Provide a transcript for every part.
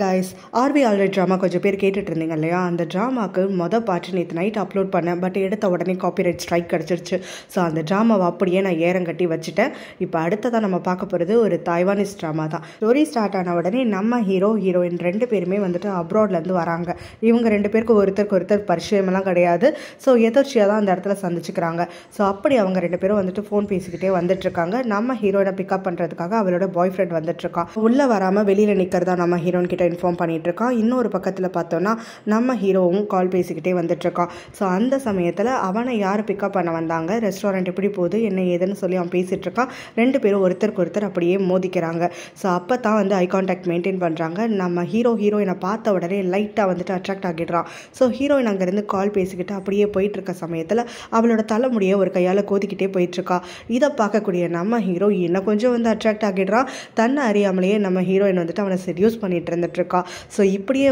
guys, RV already drama கொஞ்சம் பேர் கேட்டுட்டு இருந்தீங்க இல்லையா? அந்த ட்ராமாக்கு பார்ட் நேற்று நைட் அப்லோட் பண்ணேன். பட் எடுத்த உடனே காப்பிரைட் ஸ்ட்ரைக் கிடச்சிருச்சு. ஸோ அந்த ட்ராமாவை அப்படியே நான் ஏறங்கட்டி வச்சுட்டேன். இப்போ அடுத்ததான் நம்ம பார்க்க போகிறது ஒரு தாய்வானிஸ் ட்ராமா தான். ஸ்டோரி ஸ்டார்ட் ஆன உடனே நம்ம ஹீரோயின் ரெண்டு பேருமே அப்ராட்லேருந்து வராங்க. இவங்க ரெண்டு பேருக்கு ஒருத்தருக்கு ஒருத்தர் பரிச்சயமெல்லாம் கிடையாது. ஸோ எதர்ச்சியாக தான் அந்த இடத்துல சந்திச்சுக்கிறாங்க. ஸோ அப்படி அவங்க ரெண்டு பேரும் ஃபோன் பேசிக்கிட்டே வந்துட்டுருக்காங்க. நம்ம ஹீரோயினை பிக்கப் பண்ணுறதுக்காக அவளோட பாய் ஃப்ரெண்ட் வந்துட்டுருக்கான். உள்ளே வராமல் வெளியில் நிற்கிறதா நம்ம ஹீரோயின் கிட்ட இன்ஃபார்ம் பண்ணிட்டு இருக்கான். இன்னொரு பக்கத்தில் பார்த்தோன்னா நம்ம ஹீரோவும் கால் பேசிக்கிட்டே வந்துட்டுருக்கான். ஸோ அந்த சமயத்தில் அவனை யார் பிக்கப் பண்ண வந்தாங்க, ரெஸ்டாரண்ட் எப்படி போகுது, என்ன ஏதுன்னு சொல்லி அவன் பேசிகிட்டு இருக்கான். ரெண்டு பேரும் ஒருத்தருக்கு ஒருத்தர் அப்படியே மோதிக்கிறாங்க. ஸோ அப்போ தான் ஐ கான்டாக்ட் மெயின்டைன் பண்ணுறாங்க. நம்ம ஹீரோயினை பார்த்த உடனே லைட்டாக அட்ராக்ட் ஆகிடுறான். ஸோ ஹீரோயின் அங்கேருந்து கால் பேசிக்கிட்டு அப்படியே போயிட்டுருக்க சமயத்தில் அவளோட தலைமுடியை ஒரு கையால் கோதிக்கிட்டே போயிட்டுருக்கா. இதை பார்க்கக்கூடிய நம்ம ஹீரோ இன்னும் கொஞ்சம் அட்ராக்ட் ஆகிடுறான். தன்னை அறியாமலேயே நம்ம ஹீரோயின் அவனை செடியூஸ் பண்ணிட்டு இருந்துட்டுருக்கா. ஸோ இப்படியே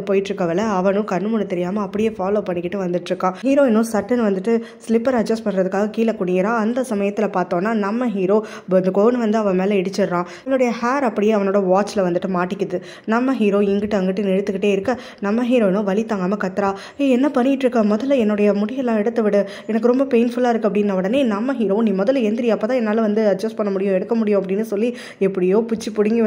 போயிட்டுருக்கவளை அவனும் கண்ணு முன்னு தெரியாமல் அப்படியே ஃபாலோ பண்ணிக்கிட்டு வந்துட்டுருக்கான். ஹீரோயினும் சட்டுன்னு ஸ்லிப்பர் அட்ஜஸ்ட் பண்ணுறதுக்காக கீழே குனிகிறான். அந்த சமயத்தில் பார்த்தோன்னா நம்ம ஹீரோ கோன் அவன் மேலே இடிச்சிடுறான். அவனுடைய ஹேர் அப்படியே அவனோட வாட்சில் மாட்டிக்குது. நம்ம ஹீரோ இங்கிட்டு அங்கிட்டு நிறுத்துக்கிட்டே இருக்க நம்ம ஹீரோயினும் வலி தாங்காமல் கத்துறா. என்ன பண்ணிட்டு இருக்க, முதல்ல என்னுடைய முடியெல்லாம் எடுத்து விடு, எனக்கு ரொம்ப பெயின்ஃபுல்லாக இருக்குது அப்படின்ன உடனே நம்ம ஹீரோ நீ முதல்ல எந்திரி, அப்போ தான் என்னால் அட்ஜஸ்ட் பண்ண முடியும், எடுக்க முடியும் அப்படின்னு சொல்லி எப்படியோ பிடிச்சி பிடுங்கி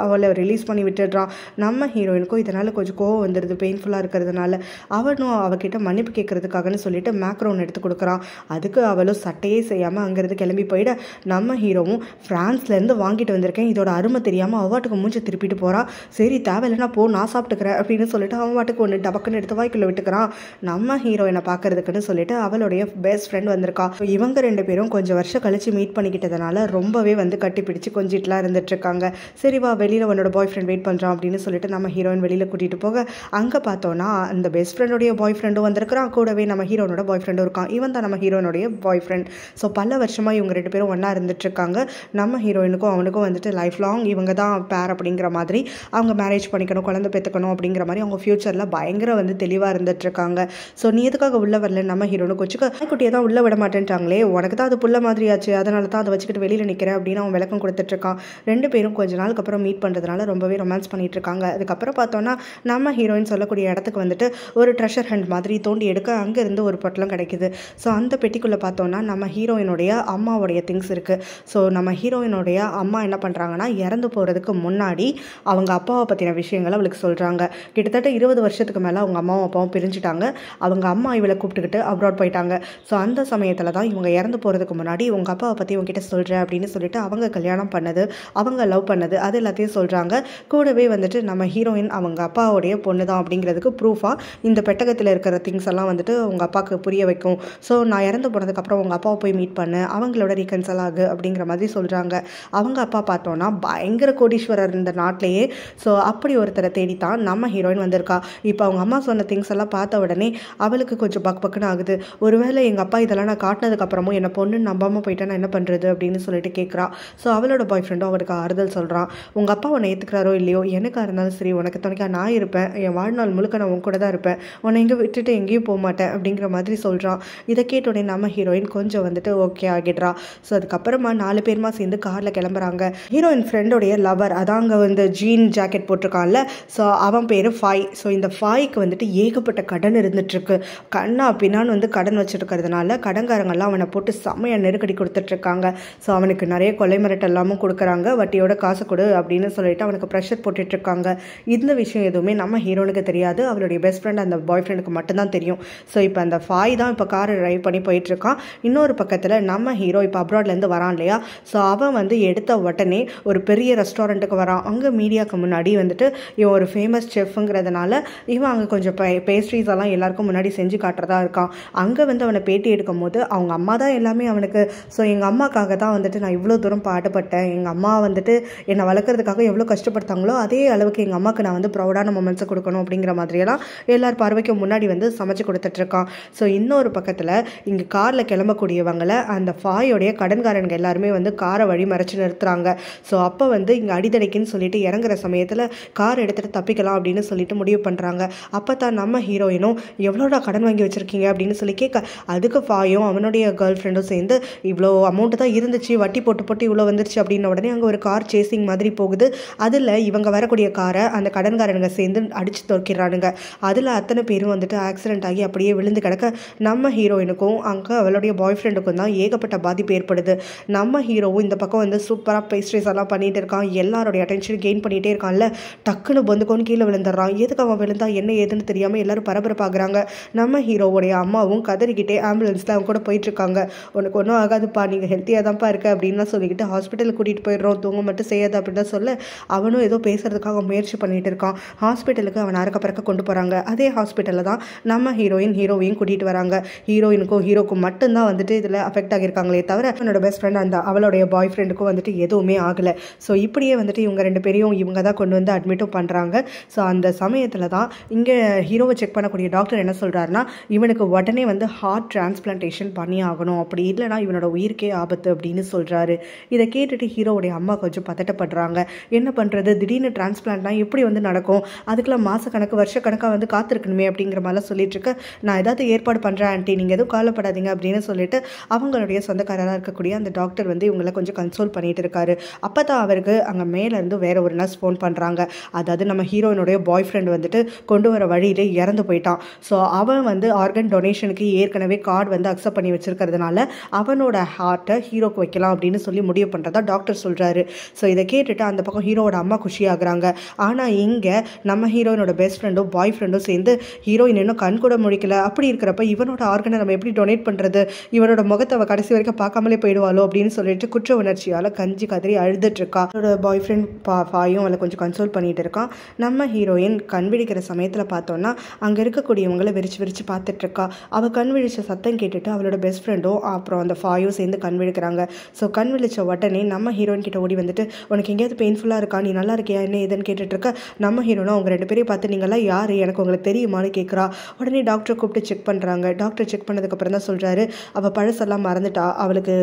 அவளை ரிலீஸ் பண்ணி விட்டுடுறான். நம்ம ஹீரோயினுக்கும் இதனால் கொஞ்சம் கோவம் வந்துடுது, பெயின்ஃபுல்லாக இருக்கிறதுனால. அவனும் அவகிட்ட மன்னிப்பு கேட்கறதுக்காகன்னு சொல்லிட்டு மேக்ரோன் எடுத்து கொடுக்குறான். அதுக்கு அவளும் சட்டையே செய்யாமல் அங்கேருந்து கிளம்பி போயிட நம்ம ஹீரோவும் ஃப்ரான்ஸ்லேருந்து வாங்கிட்டு வந்திருக்கேன், இதோட அருமை தெரியாமல் அவாட்டுக்கு மூஞ்சி திருப்பிட்டு போகிறான். சரி தேவையில்லைனா போ, நான் சாப்பிட்டுக்கிறேன் அப்படின்னு சொல்லிட்டு அவன் வாட்டுக்கு ஒன்று டபக்குன்னு எடுத்து வாய்க்குள்ளே விட்டுக்கிறான். நம்ம ஹீரோயினை பார்க்கறதுக்குன்னு சொல்லிட்டு அவளுடைய பெஸ்ட் ஃப்ரெண்ட் வந்திருக்கா. இவங்க ரெண்டு பேரும் கொஞ்சம் வருஷம் கழிச்சு மீட் பண்ணிக்கிட்டதுனால ரொம்பவே கட்டி பிடிச்சி கொஞ்சிட்டுலாம் இருந்துட்டு இருக்காங்க. சரி வா வெளியில் உன்னோட பாய் ஃப்ரெண்ட் வெயிட் பண்ணுறான் அப்படின்னு சொல்லிட்டு நம்ம ஹீரோயின் வெளியில் கூட்டிகிட்டு போக அங்கே பார்த்தோன்னா அந்த பெஸ்ட் ஃப்ரெண்டோடைய பாய் ஃப்ரெண்டும் வந்திருக்கிறான். கூடவே நம்ம ஹீரோனோட பாய் ஃப்ரெண்டும் இருக்கான். இவன் தான் நம்ம ஹீரோனுடைய பாய் ஃப்ரெண்ட். ஸோ பல வருஷமாக இவங்க ரெண்டு பேரும் ஒன்றா இருந்துட்டுருக்காங்க. நம்ம ஹீரோயினுக்கும் அவனுக்கும் லைஃப் லாங் இவங்க தான் பேர் அப்படிங்கிற மாதிரி, அவங்க மேரேஜ் பண்ணிக்கணும், குழந்தை பெற்றுக்கணும் அப்படிங்கிற மாதிரி அவங்க ஃப்யூச்சரில் பயங்கர தெளிவாக இருந்துட்டுருக்காங்க. ஸோ நீ எதுக்காக உள்ளே வரல, நம்ம ஹீரோனு கொச்சுக்க குட்டியை தான் உள்ளே விட மாட்டேன்ட்டாங்களே, உனக்கு தான் அது புள்ள மாதிரி ஆச்சு, அதனால தான் அதை வச்சுக்கிட்டு வெளியில் நிற்கிறேன் அப்படின்னு அவன் விளக்கம் கொடுத்துட்ருக்கான். ரெண்டு பேரும் கொஞ்ச நாளுக்கு அப்புறம் மீட் பண்ணுறதுனால ரொம்பவே ரொமான்ஸ் பண்ணிட்டு இருக்காங்க. அதுக்கப்புறம் பார்த்தோன்னா நம்ம ஹீரோயின் சொல்லக்கூடிய இடத்துக்கு ஒரு ட்ரெஷர் ஹண்ட் மாதிரி தோண்டி எடுக்க அங்கேருந்து ஒரு பொட்டலம் கிடைக்குது. ஸோ அந்த பெட்டிக்குள்ளே பார்த்தோன்னா நம்ம ஹீரோயினுடைய அம்மாவுடைய திங்ஸ் இருக்குது. ஸோ நம்ம ஹீரோயினுடைய அம்மா என்ன பண்ணுறாங்கன்னா, இறந்து போகிறதுக்கு முன்னாடி அவங்க அப்பாவை பற்றின விஷயங்களை அவளுக்கு சொல்கிறாங்க. கிட்டத்தட்ட 20 வருஷத்துக்கு மேலே அவங்க அம்மாவும் அப்பாவும் பிரிஞ்சுட்டாங்க. அவங்க அம்மா இவளை கூப்பிட்டுக்கிட்டு அப்ராட் போயிட்டாங்க. ஸோ அந்த சமயத்தில் தான் இவங்க இறந்து போகிறதுக்கு முன்னாடி உங்கள் அப்பாவை பற்றி உங்ககிட்ட சொல்கிறேன் அப்படின்னு சொல்லிட்டு அவங்க கல்யாணம் பண்ணது, அவங்க லவ் பண்ணது, அது எல்லாத்தையும் சொல்கிறாங்க. கூடவே நம்ம ஹீரோயின் அவங்க அப்பாவுடைய பொண்ணு தான் அப்படிங்கிறதுக்கு ப்ரூஃபாக இந்த பெட்டகத்தில் இருக்கிற திங்ஸ் எல்லாம் உங்கள் அப்பாவுக்கு புரிய வைக்கும். ஸோ நான் இறந்து போனதுக்கப்புறம் உங்கள் அப்பாவை போய் மீட் பண்ணு, அவங்களோட ரீகன்சல் ஆகு அப்படிங்கிற மாதிரி சொல்கிறாங்க. அவங்க அப்பா பார்த்தோன்னா பயங்கர கோடீஸ்வரர் இந்த நாட்டிலேயே. ஸோ அப்படி ஒருத்தரை தேடித்தான் நம்ம ஹீரோயின் வந்திருக்கா. இப்போ அவங்க அம்மா சொன்ன திங்ஸ் எல்லாம் பார்த்த உடனே அவளுக்கு கொஞ்சம் பக்குன்னு ஆகுது. ஒருவேளை எங்கள் அப்பா இதெல்லாம் நான் காட்டினதுக்கப்புறமும் என்னை பொண்ணு நம்பாமல் போயிட்டா நான் என்ன பண்ணுறது அப்படின்னு சொல்லிட்டு கேட்குறா. ஸோ அவளோட பாய் ஃப்ரெண்டும் அவனுக்கு ஆறுதல் சொல்கிறான். உங்கள் அப்பா உன்னை ஏற்றுக்கிறாரோ இல்லையோ, எனக்காக இருந்தாலும் சரி, உனக்கு துணைக்காக நான் இருப்பேன், என் வாழ்நாள் முழுக்க நான் உன் கூட தான் இருப்பேன், உன்னை எங்கே விட்டுட்டு எங்கேயும் போக மாட்டேன் அப்படிங்கிற மாதிரி சொல்கிறான். இதை கேட்டோடனே நம்ம ஹீரோயின் கொஞ்சம் ஓகே ஆகிடுறா. ஸோ அதுக்கப்புறமா 4 பேருமா சேர்ந்து காரில் கிளம்புறாங்க. ஹீரோயின் ஃப்ரெண்டோடைய லவர் அதாங்க ஜீன் ஜாக்கெட் போட்டிருக்கான்ல, ஸோ அவன் பேர் ஃபாய். ஸோ இந்த ஃபாய்க்கு ஏகப்பட்ட கடன் இருந்துகிட்ருக்கு. கண்ணா பின்னான்னு கடன் வச்சுருக்கிறதுனால கடன்காரங்கெல்லாம் அவனை போட்டு செம்மையாக நெருக்கடி கொடுத்துட்ருக்காங்க. ஸோ அவனுக்கு நிறைய கொலை மிரட்டல் எல்லாமும் கொடுக்குறாங்க. வட்டியோட காசு கொடு அப்படின்னு சொல்லிட்டு அவனுக்கு ப்ரெஷர் போட்டுட்ருக்காங்க. இந்த விஷயம் எதுவுமே நம்ம ஹீரோனுக்கு தெரியாது. அவளுடைய பெஸ்ட் ஃப்ரெண்ட் அந்த பாய் ஃப்ரெண்டுக்கு மட்டும்தான் தெரியும். ஸோ இப்போ அந்த ஃபாய் தான் இப்போ காரை ட்ரைவ் பண்ணி போயிட்டுருக்கான். இன்னொரு பக்கத்தில் நம்ம ஹீரோ இப்போ அப்ராட்லேருந்து வரான் இல்லையா. ஸோ அவன் எடுத்த உடனே ஒரு பெரிய ரெஸ்டாரண்ட்டுக்கு வரான். அங்கே மீடியாவுக்கு முன்னாடி இவன் ஒரு ஃபேமஸ் செஃப்ங்கிறதுனால இவன் அங்கே கொஞ்சம் பேஸ்ட்ரீஸ் எல்லாம் எல்லாருக்கும் முன்னாடி செஞ்சு காட்டுறதா இருக்கான். அங்கே அவனை பேட்டி எடுக்கும் போது அவங்க அம்மா தான் எல்லாமே அவனுக்கு. ஸோ எங்கள் அம்மாக்காக தான் நான் இவ்வளோ தூரம் பாடுபட்டேன், எங்கள் அம்மா என்னை வளர்க்குறதுக்காக எவ்வளோ கஷ்டப்படுத்தாங்களோ அதே அளவுக்கு எங்கள் அம்மாவுக்கு நான் ப்ரௌடான மொமெண்ட்ஸை கொடுக்கணும் அப்படிங்கிற மாதிரியெல்லாம் எல்லார் பார்வைக்கும் முன்னாடி சமைச்சு கொடுத்துட்ருக்கான். ஸோ இன்னொரு பக்கத்தில் இங்கே காரில் கிளம்பக்கூடியவங்களை அந்த ஃபாயோடைய கடன்காரங்க எல்லாருமே காரை வழி மறைச்சு நிறுத்துறாங்க. ஸோ அப்போ இங்கே அடிதடைக்குன்னு சொல்லிட்டு இறங்குற சமயத்தில் கார் எடுத்துகிட்டு தப்பிக்கலாம் அப்படின்னு சொல்லிட்டு முடிவு பண்ணுறாங்க. அப்போ தான் நம்ம ஹீரோயினும் எவ்வளோடா கடன் வாங்கி வச்சுருக்கீங்க அப்படின்னு சொல்லி கேட்க, அதுக்கு ஃபாயும் அவனுடைய கேர்ள் ஃப்ரெண்டும் சேர்ந்து இவ்வளோ அமௌண்ட்டு தான் இருந்துச்சு, வட்டி போட்டு போட்டு இவ்வளோ வந்துருச்சு அப்படின்ன உடனே அங்கே ஒரு கார் சேசிங் மாதிரி போகுது. அதில் இவங்க வரக்கூடிய காரை அந்த கடன்காரனுங்க சேர்ந்து அடித்து தோற்கிறானுங்க. அதில் அத்தனை பேரும் வந்துட்டு ஆக்சிடென்ட் ஆகி அப்படியே விழுந்து கிடக்க நம்ம ஹீரோயினுக்கும் அங்கே அவளுடைய பாய் ஃப்ரெண்டுக்கும் தான் ஏகப்பட்ட பாதிப்பு ஏற்படுது. நம்ம ஹீரோவும் இந்த பக்கம் வந்து சூப்பராக பேஸ்ட்ரிஸ் எல்லாம் பண்ணிகிட்டு இருக்கான். எல்லாருடைய அட்டென்ஷன் கெயின் பண்ணிகிட்டே இருக்கான்ல. டக்குன்னு பொந்துக்கோன்னு கீழே விழுந்துடுறான். எதுக்கு அவன் விழுந்தா என்ன ஏதுன்னு தெரியாமல் எல்லாரும் பரபரப்பாகிறாங்க. நம்ம ஹீரோவுடைய அம்மாவும் கதறிக்கிட்டே ஆம்புலன்ஸில் அவங்க கூட போயிட்டுருக்காங்க. உனக்கு ஒன்றும் ஆகாதுப்பா, நீங்கள் ஹெல்த்தியாக தான்ப்பா இருக்க அப்படின்லாம் சொல்லிக்கிட்டு ஹாஸ்பிட்டலுக்கு கூட்டிகிட்டு போயிடுறோம், தூங்க மட்டும் செய்யாது அப்படின்னு சொல்ல அவனும் ஏதோ பேசுறதுக்காக முயற்சி பண்ணிட்டு இருக்கான். ஹாஸ்பிட்டலுக்கு அவன் அறக்க பறக்க கொண்டு போகிறாங்க. அதே ஹாஸ்பிட்டலில் தான் நம்ம ஹீரோவையும் கூட்டிகிட்டு வராங்க. ஹீரோக்கும் மட்டும்தான் வந்துட்டு இதில் அஃபெக்ட் ஆகியிருக்காங்களே தவிர அவனோட பெஸ்ட் ஃப்ரெண்ட் அந்த அவளுடைய பாய் ஃப்ரெண்டுக்கும் வந்துட்டு எதுவுமே ஆகலை. ஸோ இப்படியே வந்துட்டு இவங்க 2 பேரையும் இவங்க தான் கொண்டு வந்து அட்மிட்டும் பண்ணுறாங்க. ஸோ அந்த சமயத்தில் தான் இங்கே ஹீரோவை செக் பண்ணக்கூடிய டாக்டர் என்ன சொல்கிறாருன்னா, இவனுக்கு உடனே வந்து ஹார்ட் டிரான்ஸ்பிளான்டேஷன் பண்ணி ஆகணும், அப்படி இல்லைனா இவனோட உயிருக்கே ஆபத்து அப்படின்னு சொல்கிறாரு. இதை கேட்டுட்டு ஹீரோவுடைய அம்மா கொஞ்சம் பதட்டப்படுறாங்க. என்ன பண்ணுறது, திடீர்னு டிரான்ஸ்பிளான்ட்லாம் எப்படி வந்து நடக்கும், அதுக்கெல்லாம் மாதக்கணக்கு வருஷக்கணக்காக வந்து காத்திருக்கணுமே அப்படிங்கிற மாதிரிலாம் சொல்லிட்டு இருக்க, நான் ஏதாவது ஏற்பாடு பண்ணுறேன் ஆண்டி, நீங்கள் எதுவும் கவலைப்படாதீங்க அப்படின்னு சொல்லிட்டு அவங்களுடைய சொந்தக்காரராக இருக்கக்கூடிய அந்த டாக்டர் வந்து இவங்களை கொஞ்சம் கன்சோல் பண்ணிட்டு இருக்காரு. அப்போ தான் அவருக்கு அங்கே மேலேருந்து வேற ஒரு நர்ஸ் ஃபோன் பண்ணுறாங்க. அதாவது நம்ம ஹீரோயினுடைய பாய் ஃப்ரெண்ட் வந்துட்டு கொண்டு வர வழியிலே இறந்து போயிட்டான். ஸோ அவன் வந்து ஆர்கன் டொனேஷனுக்கு ஏற்கனவே கார்டு வந்து அக்செப்ட் பண்ணி வச்சிருக்கிறதுனால அவனோட ஹார்ட்டை ஹீரோக்கு வைக்கலாம் அப்படின்னு சொல்லி முடிவு பண்ணுறதா டாக்டர் சொல்கிறாரு. ஸோ இதை கேட்டுட்டு அந்த பக்கம் ஹீரோவோட அம்மா குஷியாகிறாங்க. ஆனால் இங்கே நம்ம ஹீரோயினோட பெஸ்ட் ஃப்ரெண்டும் பாய் ஃப்ரெண்டும் சேர்ந்து ஹீரோயின் இன்னும் கண் கூட முடிக்கல, அப்படி இருக்கிறப்ப இவனோட ஆர்கனை நம்ம எப்படி டொனேட் பண்ணுறது, இவனோட முகத்தை அவள் கடைசி வரைக்கும் பார்க்காமலே போயிடுவாளோ அப்படின்னு சொல்லிட்டு குற்ற உணர்ச்சியால் கஞ்சி கதறி அழுதுட்டு இருக்கா. அவளோட பாய் ஃப்ரெண்ட் ஃபாயும் அவளை கொஞ்சம் கன்சோல் பண்ணிட்டு இருக்கான். நம்ம ஹீரோயின் கண் விழிக்கிற சமயத்தில் பார்த்தோன்னா அங்கே இருக்கக்கூடியவங்களை விரிச்சு பார்த்துட்டு இருக்கா. அவள் கண் விழிச்ச சத்தம் கேட்டுட்டு அவளோட பெஸ்ட் ஃப்ரெண்டும் அப்புறம் அந்த ஃபாயும் சேர்ந்து கண் விழிக்கிறாங்க. ஸோ கண் விழிச்ச உடனே நம்ம ஹீரோயின் கிட்ட ஓடி வந்துட்டு, உனக்கு எங்கேயாவது பெயின்ஃபுல்லாக இருக்கா, நீ நல்லா இருக்கியா, என்ன ஏதுன்னு கேட்டுட்டு இருக்க. நம்ம ஹீரோனா அவங்க 2 பேரையும் பார்த்து, நீங்களாம் யார், எனக்கு உங்களுக்கு தெரியுமான்னு கேட்குறா. உடனே டாக்டரை கூப்பிட்டு செக் பண்ணுறாங்க. டாக்டர் செக் பண்ணதுக்கப்புறம் தான் சொல்கிறாரு, அவள் பழசெல்லாம் மறந்துட்டா, அவளுக்கு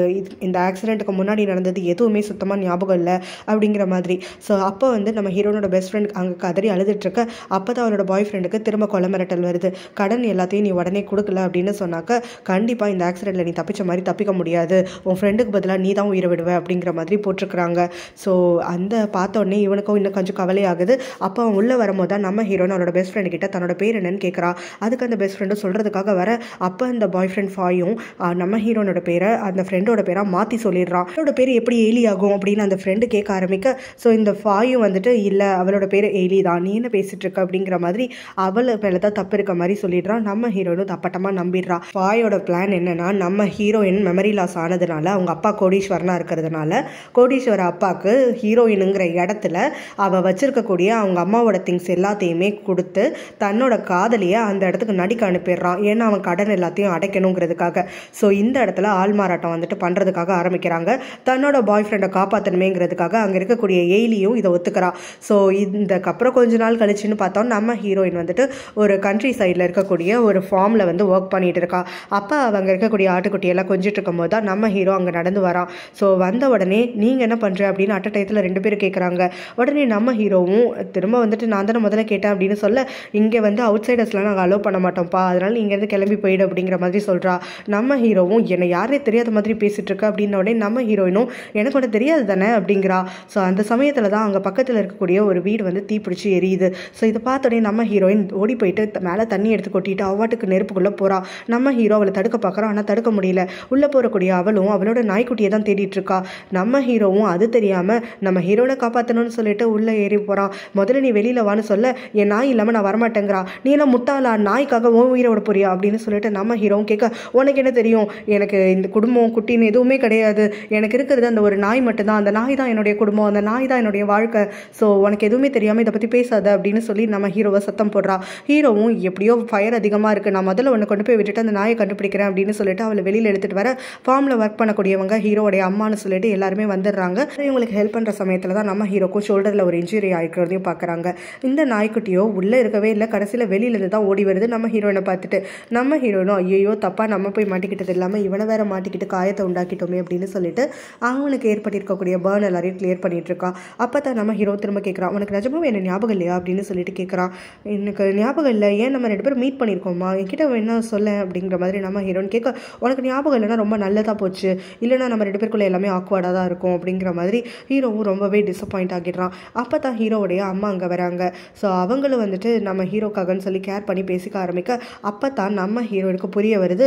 இந்த ஆக்சிடென்ட்டுக்கு முன்னாடி நடந்தது எதுவுமே சுத்தமாக ஞாபகம் இல்லை அப்படிங்கிற மாதிரி. ஸோ அப்போ வந்து நம்ம ஹீரோனோட பெஸ்ட் ஃப்ரெண்ட் அங்கே கதறி அழுதுட்டுருக்க. அப்போ தான் அவளோட பாய் ஃப்ரெண்டுக்கு திரும்ப கொலை மிரட்டல் வருது. கடன் எல்லாத்தையும் நீ உடனே கொடுக்கல அப்படின்னு சொன்னாக்க கண்டிப்பாக இந்த ஆக்சிடென்ட்டில் நீ தப்பிச்ச மாதிரி தப்பிக்க முடியாது, உன் ஃப்ரெண்டுக்கு பதிலாக நீ தான் உயிரை விடுவ அப்படிங்கிற மாதிரி போட்டிருக்கிறாங்க. ஸோ அந்த பார்த்தோன்னே இவனுக்கும் இன்னும் கொஞ்சம் கவலையாகுது. அப்போ அவன் உள்ளே வரும்போது தான் நம்ம ஹீரோன் அவளோட பெஸ்ட் ஃப்ரெண்டு கிட்ட தன்னோட பேர் என்னன்னு கேட்குறா. அதுக்கு அந்த பெஸ்ட் ஃப்ரெண்டும் சொல்கிறதுக்காக வர அப்போ அந்த பாய் ஃப்ரெண்ட் ஃபாயும் நம்ம ஹீரோனோட பேரை அந்த ஃப்ரெண்டோட பேராக மாற்றி சொல்லிடுறான். அவளோட பேர் எப்படி ஏலி ஆகும் அப்படின்னு அந்த ஃப்ரெண்டு கேட்க ஆரம்பிக்க, ஸோ இந்த ஃபாயும் வந்துட்டு இல்லை அவளோட பேர் ஏலி தான், நீ என்ன பேசிட்டு இருக்க அப்படிங்கிற மாதிரி அவளை மேலே தான் தப்பு இருக்க மாதிரி சொல்லிடுறான். நம்ம ஹீரோயினும் தப்பட்டமாக நம்பிடுறா. ஃபாயோட பிளான் என்னன்னா, நம்ம ஹீரோயின் மெமரி லாஸ் ஆனதுனால அவங்க அப்பா கோடீஸ்வரனாக இருக்கிறதுனால கோடீஸ்வர அப்பாவுக்கு ஹீரோயினுங்கிற இடத்துல அவள் வச்சிருக்கக்கூடிய அவங்க அம்மாவோட திங்ஸ் எல்லாத்தையுமே கொடுத்து தன்னோட காதலியை அந்த இடத்துக்கு நடிக்க அனுப்பிடுறான். ஏன்னா அவன் கடன் எல்லாத்தையும் அடைக்கணுங்கிறதுக்காக. ஸோ இந்த இடத்துல ஆள்மாறாட்டம் வந்துட்டு பண்ணுறதுக்காக ஆரம்பிக்கிறாங்க. தன்னோட பாய் ஃப்ரெண்டை காப்பாற்றணுமேங்கிறதுக்காக அங்கே இருக்கக்கூடிய எய்லியும் இதை ஒத்துக்கிறா. ஸோ இதுக்கப்புறம் கொஞ்ச நாள் கழிச்சுன்னு பார்த்தோம் நம்ம ஹீரோயின் வந்துட்டு ஒரு கண்ட்ரி சைடில் இருக்கக்கூடிய ஒரு ஃபார்மில் வந்து ஒர்க் பண்ணிட்டு இருக்கா. அப்போ அவங்க இருக்கக்கூடிய ஆட்டுக்குட்டியெல்லாம் கொஞ்சிட்டு இருக்கும் போது தான் நம்ம ஹீரோ அங்கே நடந்து வரான். ஸோ வந்த உடனே நீங்கள் என்ன பண்ணுற அப்படின்னு அட்ட டயத்தில் 2 பேரும் கேட்குறாங்க. உடனே நம்ம ஹீரோவும் திரும்ப வந்துட்டு நான் தானே முதல்ல கேட்டேன் அப்படின்னு சொல்ல, இங்கே வந்து அவுட் சைடர்ஸ்லாம் நாங்கள் அலோவ் பண்ண மாட்டோம்ப்பா, அதனால் இங்கேருந்து கிளம்பி போயிடு அப்படிங்கிற மாதிரி சொல்கிறா. நம்ம ஹீரோவும் என்னை யாரே தெரியாத மாதிரி பேசிகிட்டு இருக்க அப்படின்ன உடனே நம்ம ஹீரோயினும் எனக்கு ஒன்று தெரியாது தானே அப்படிங்கிறா. ஸோ அந்த சமயத்தில் தான் அங்கே பக்கத்தில் இருக்கக்கூடிய ஒரு வீடு வந்து தீப்பிடிச்சு எரியுது. ஸோ இதை பார்த்தோடனே நம்ம ஹீரோயின் ஓடி போயிட்டு மேலே தண்ணி எடுத்து கொட்டிட்டு அவாட்டுக்கு நெருப்புக்குள்ளே போகிறா. நம்ம ஹீரோ அவளை தடுக்க பார்க்குறான், ஆனால் தடுக்க முடியல. உள்ளே போகக்கூடிய அவளும் அவளோட நாய்க்குட்டியை தான் தேடிட்டு இருக்கா. நம்ம ஹீரோவும் அது தெரியாமல் நம்ம ஹீரோனை காப்பாற்றணும்னு சொல்லிட்டு உள்ளே ஏறி போகிறான். முதல்ல நீ வெளியில் வான்னு சொல்ல, என் நாய் இல்லாமல் நான் வரமாட்டேங்கிறா. நீ எல்லாம் முட்டாளா, நாய்க்காக உன் உயிரை விட போறியா அப்படின்னு சொல்லிட்டு நம்ம ஹீரோவும் கேட்க, உனக்கு என்ன தெரியும், எனக்கு இந்த குடும்பம் குட்டின்னு எதுவுமே கிடையாது, எனக்கு இருக்கிறது அந்த ஒரு நாய் மட்டும்தான், அந்த நாய் தான் என்னுடைய குடும்பம், அந்த நாய் தான் என்னுடைய வாழ்க்கை, ஸோ உனக்கு எதுவுமே தெரியாமல் இதை பற்றி பேசாத அப்படின்னு சொல்லி நம்ம ஹீரோவை சத்தம் போடுறா. ஹீரோவும் எப்படியோ ஃபயர் அதிகமாக இருக்குது, நான் முதல்ல ஒன்று கொண்டு போய் விட்டுட்டு அந்த நாயை கண்டுபிடிக்கிறேன் அப்படின்னு சொல்லிட்டு அவளை வெளியில் எடுத்துகிட்டு வர ஃபார்மில் ஒர்க் பண்ணக்கூடியவங்க ஹீரோடைய அம்மானு சொல்லிட்டு எல்லாருமே வந்துடுறாங்க. இவங்களுக்கு ஹெல்ப் பண்ணுற சமயத்தில் தான் நம்ம ஹீரோக்கும் ஷோல்டரில் ஒரு இன்ஜுரி ஆகிக்கிறதையும் பார்க்குறாங்க. இந்த நாய்க்குட்டியோ உள்ளே இருக்கவே இல்லை, கடைசியில் வெளியிலேருந்து தான் ஓடி வருது. நம்ம ஹீரோயினை பார்த்துட்டு நம்ம ஹீரோயினும் ஐயோ தப்பாக நம்ம போய் மாட்டிக்கிட்டது இல்லாமல் இவனை வேற மாட்டிக்கிட்டு காயத்தை உண்டாக்கிட்டோமே அப்படின்னு சொல்லிட்டு அவனுக்கு ஏற்பட்டிருக்கக்கூடிய பேர்ன் எல்லாரையும் கிளியர் பண்ணிட்டு இருக்கான். அப்போ தான் நம்ம ஹீரோ திரும்ப கேட்குறான், உனக்கு நிஜமாவே என்ன ஞாபகம் இல்லையா அப்படின்னு சொல்லிட்டு கேட்குறான். எனக்கு ஞாபகம் இல்லை, ஏன் நம்ம 2 பேரும் மீட் பண்ணியிருக்கோமா, என்கிட்ட என்ன சொல்ல அப்படிங்கிற மாதிரி நம்ம ஹீரோன்னு கேட்க, உனக்கு ஞாபகம் இல்லைன்னா ரொம்ப நல்லதாக போச்சு, இல்லைனா நம்ம 2 பேருக்குள்ளே எல்லாமே ஆக்வர்டாக தான் இருக்கும் அப்படிங்கிற மாதிரி ஹீரோவும் ரொம்பவே டிசப்பாயிண்ட் ஆகிடுறான். அப்போ தான் ஹீரோவுடைய அம்மா அங்கே வராங்க. ஸோ அவங்களும் வந்துட்டு நம்ம ஹீரோக்காகன்னு சொல்லி கேர் பண்ணி பேசிக்க ஆரம்பிக்க அப்போ தான் நம்ம ஹீரோயினுக்கு புரிய வருது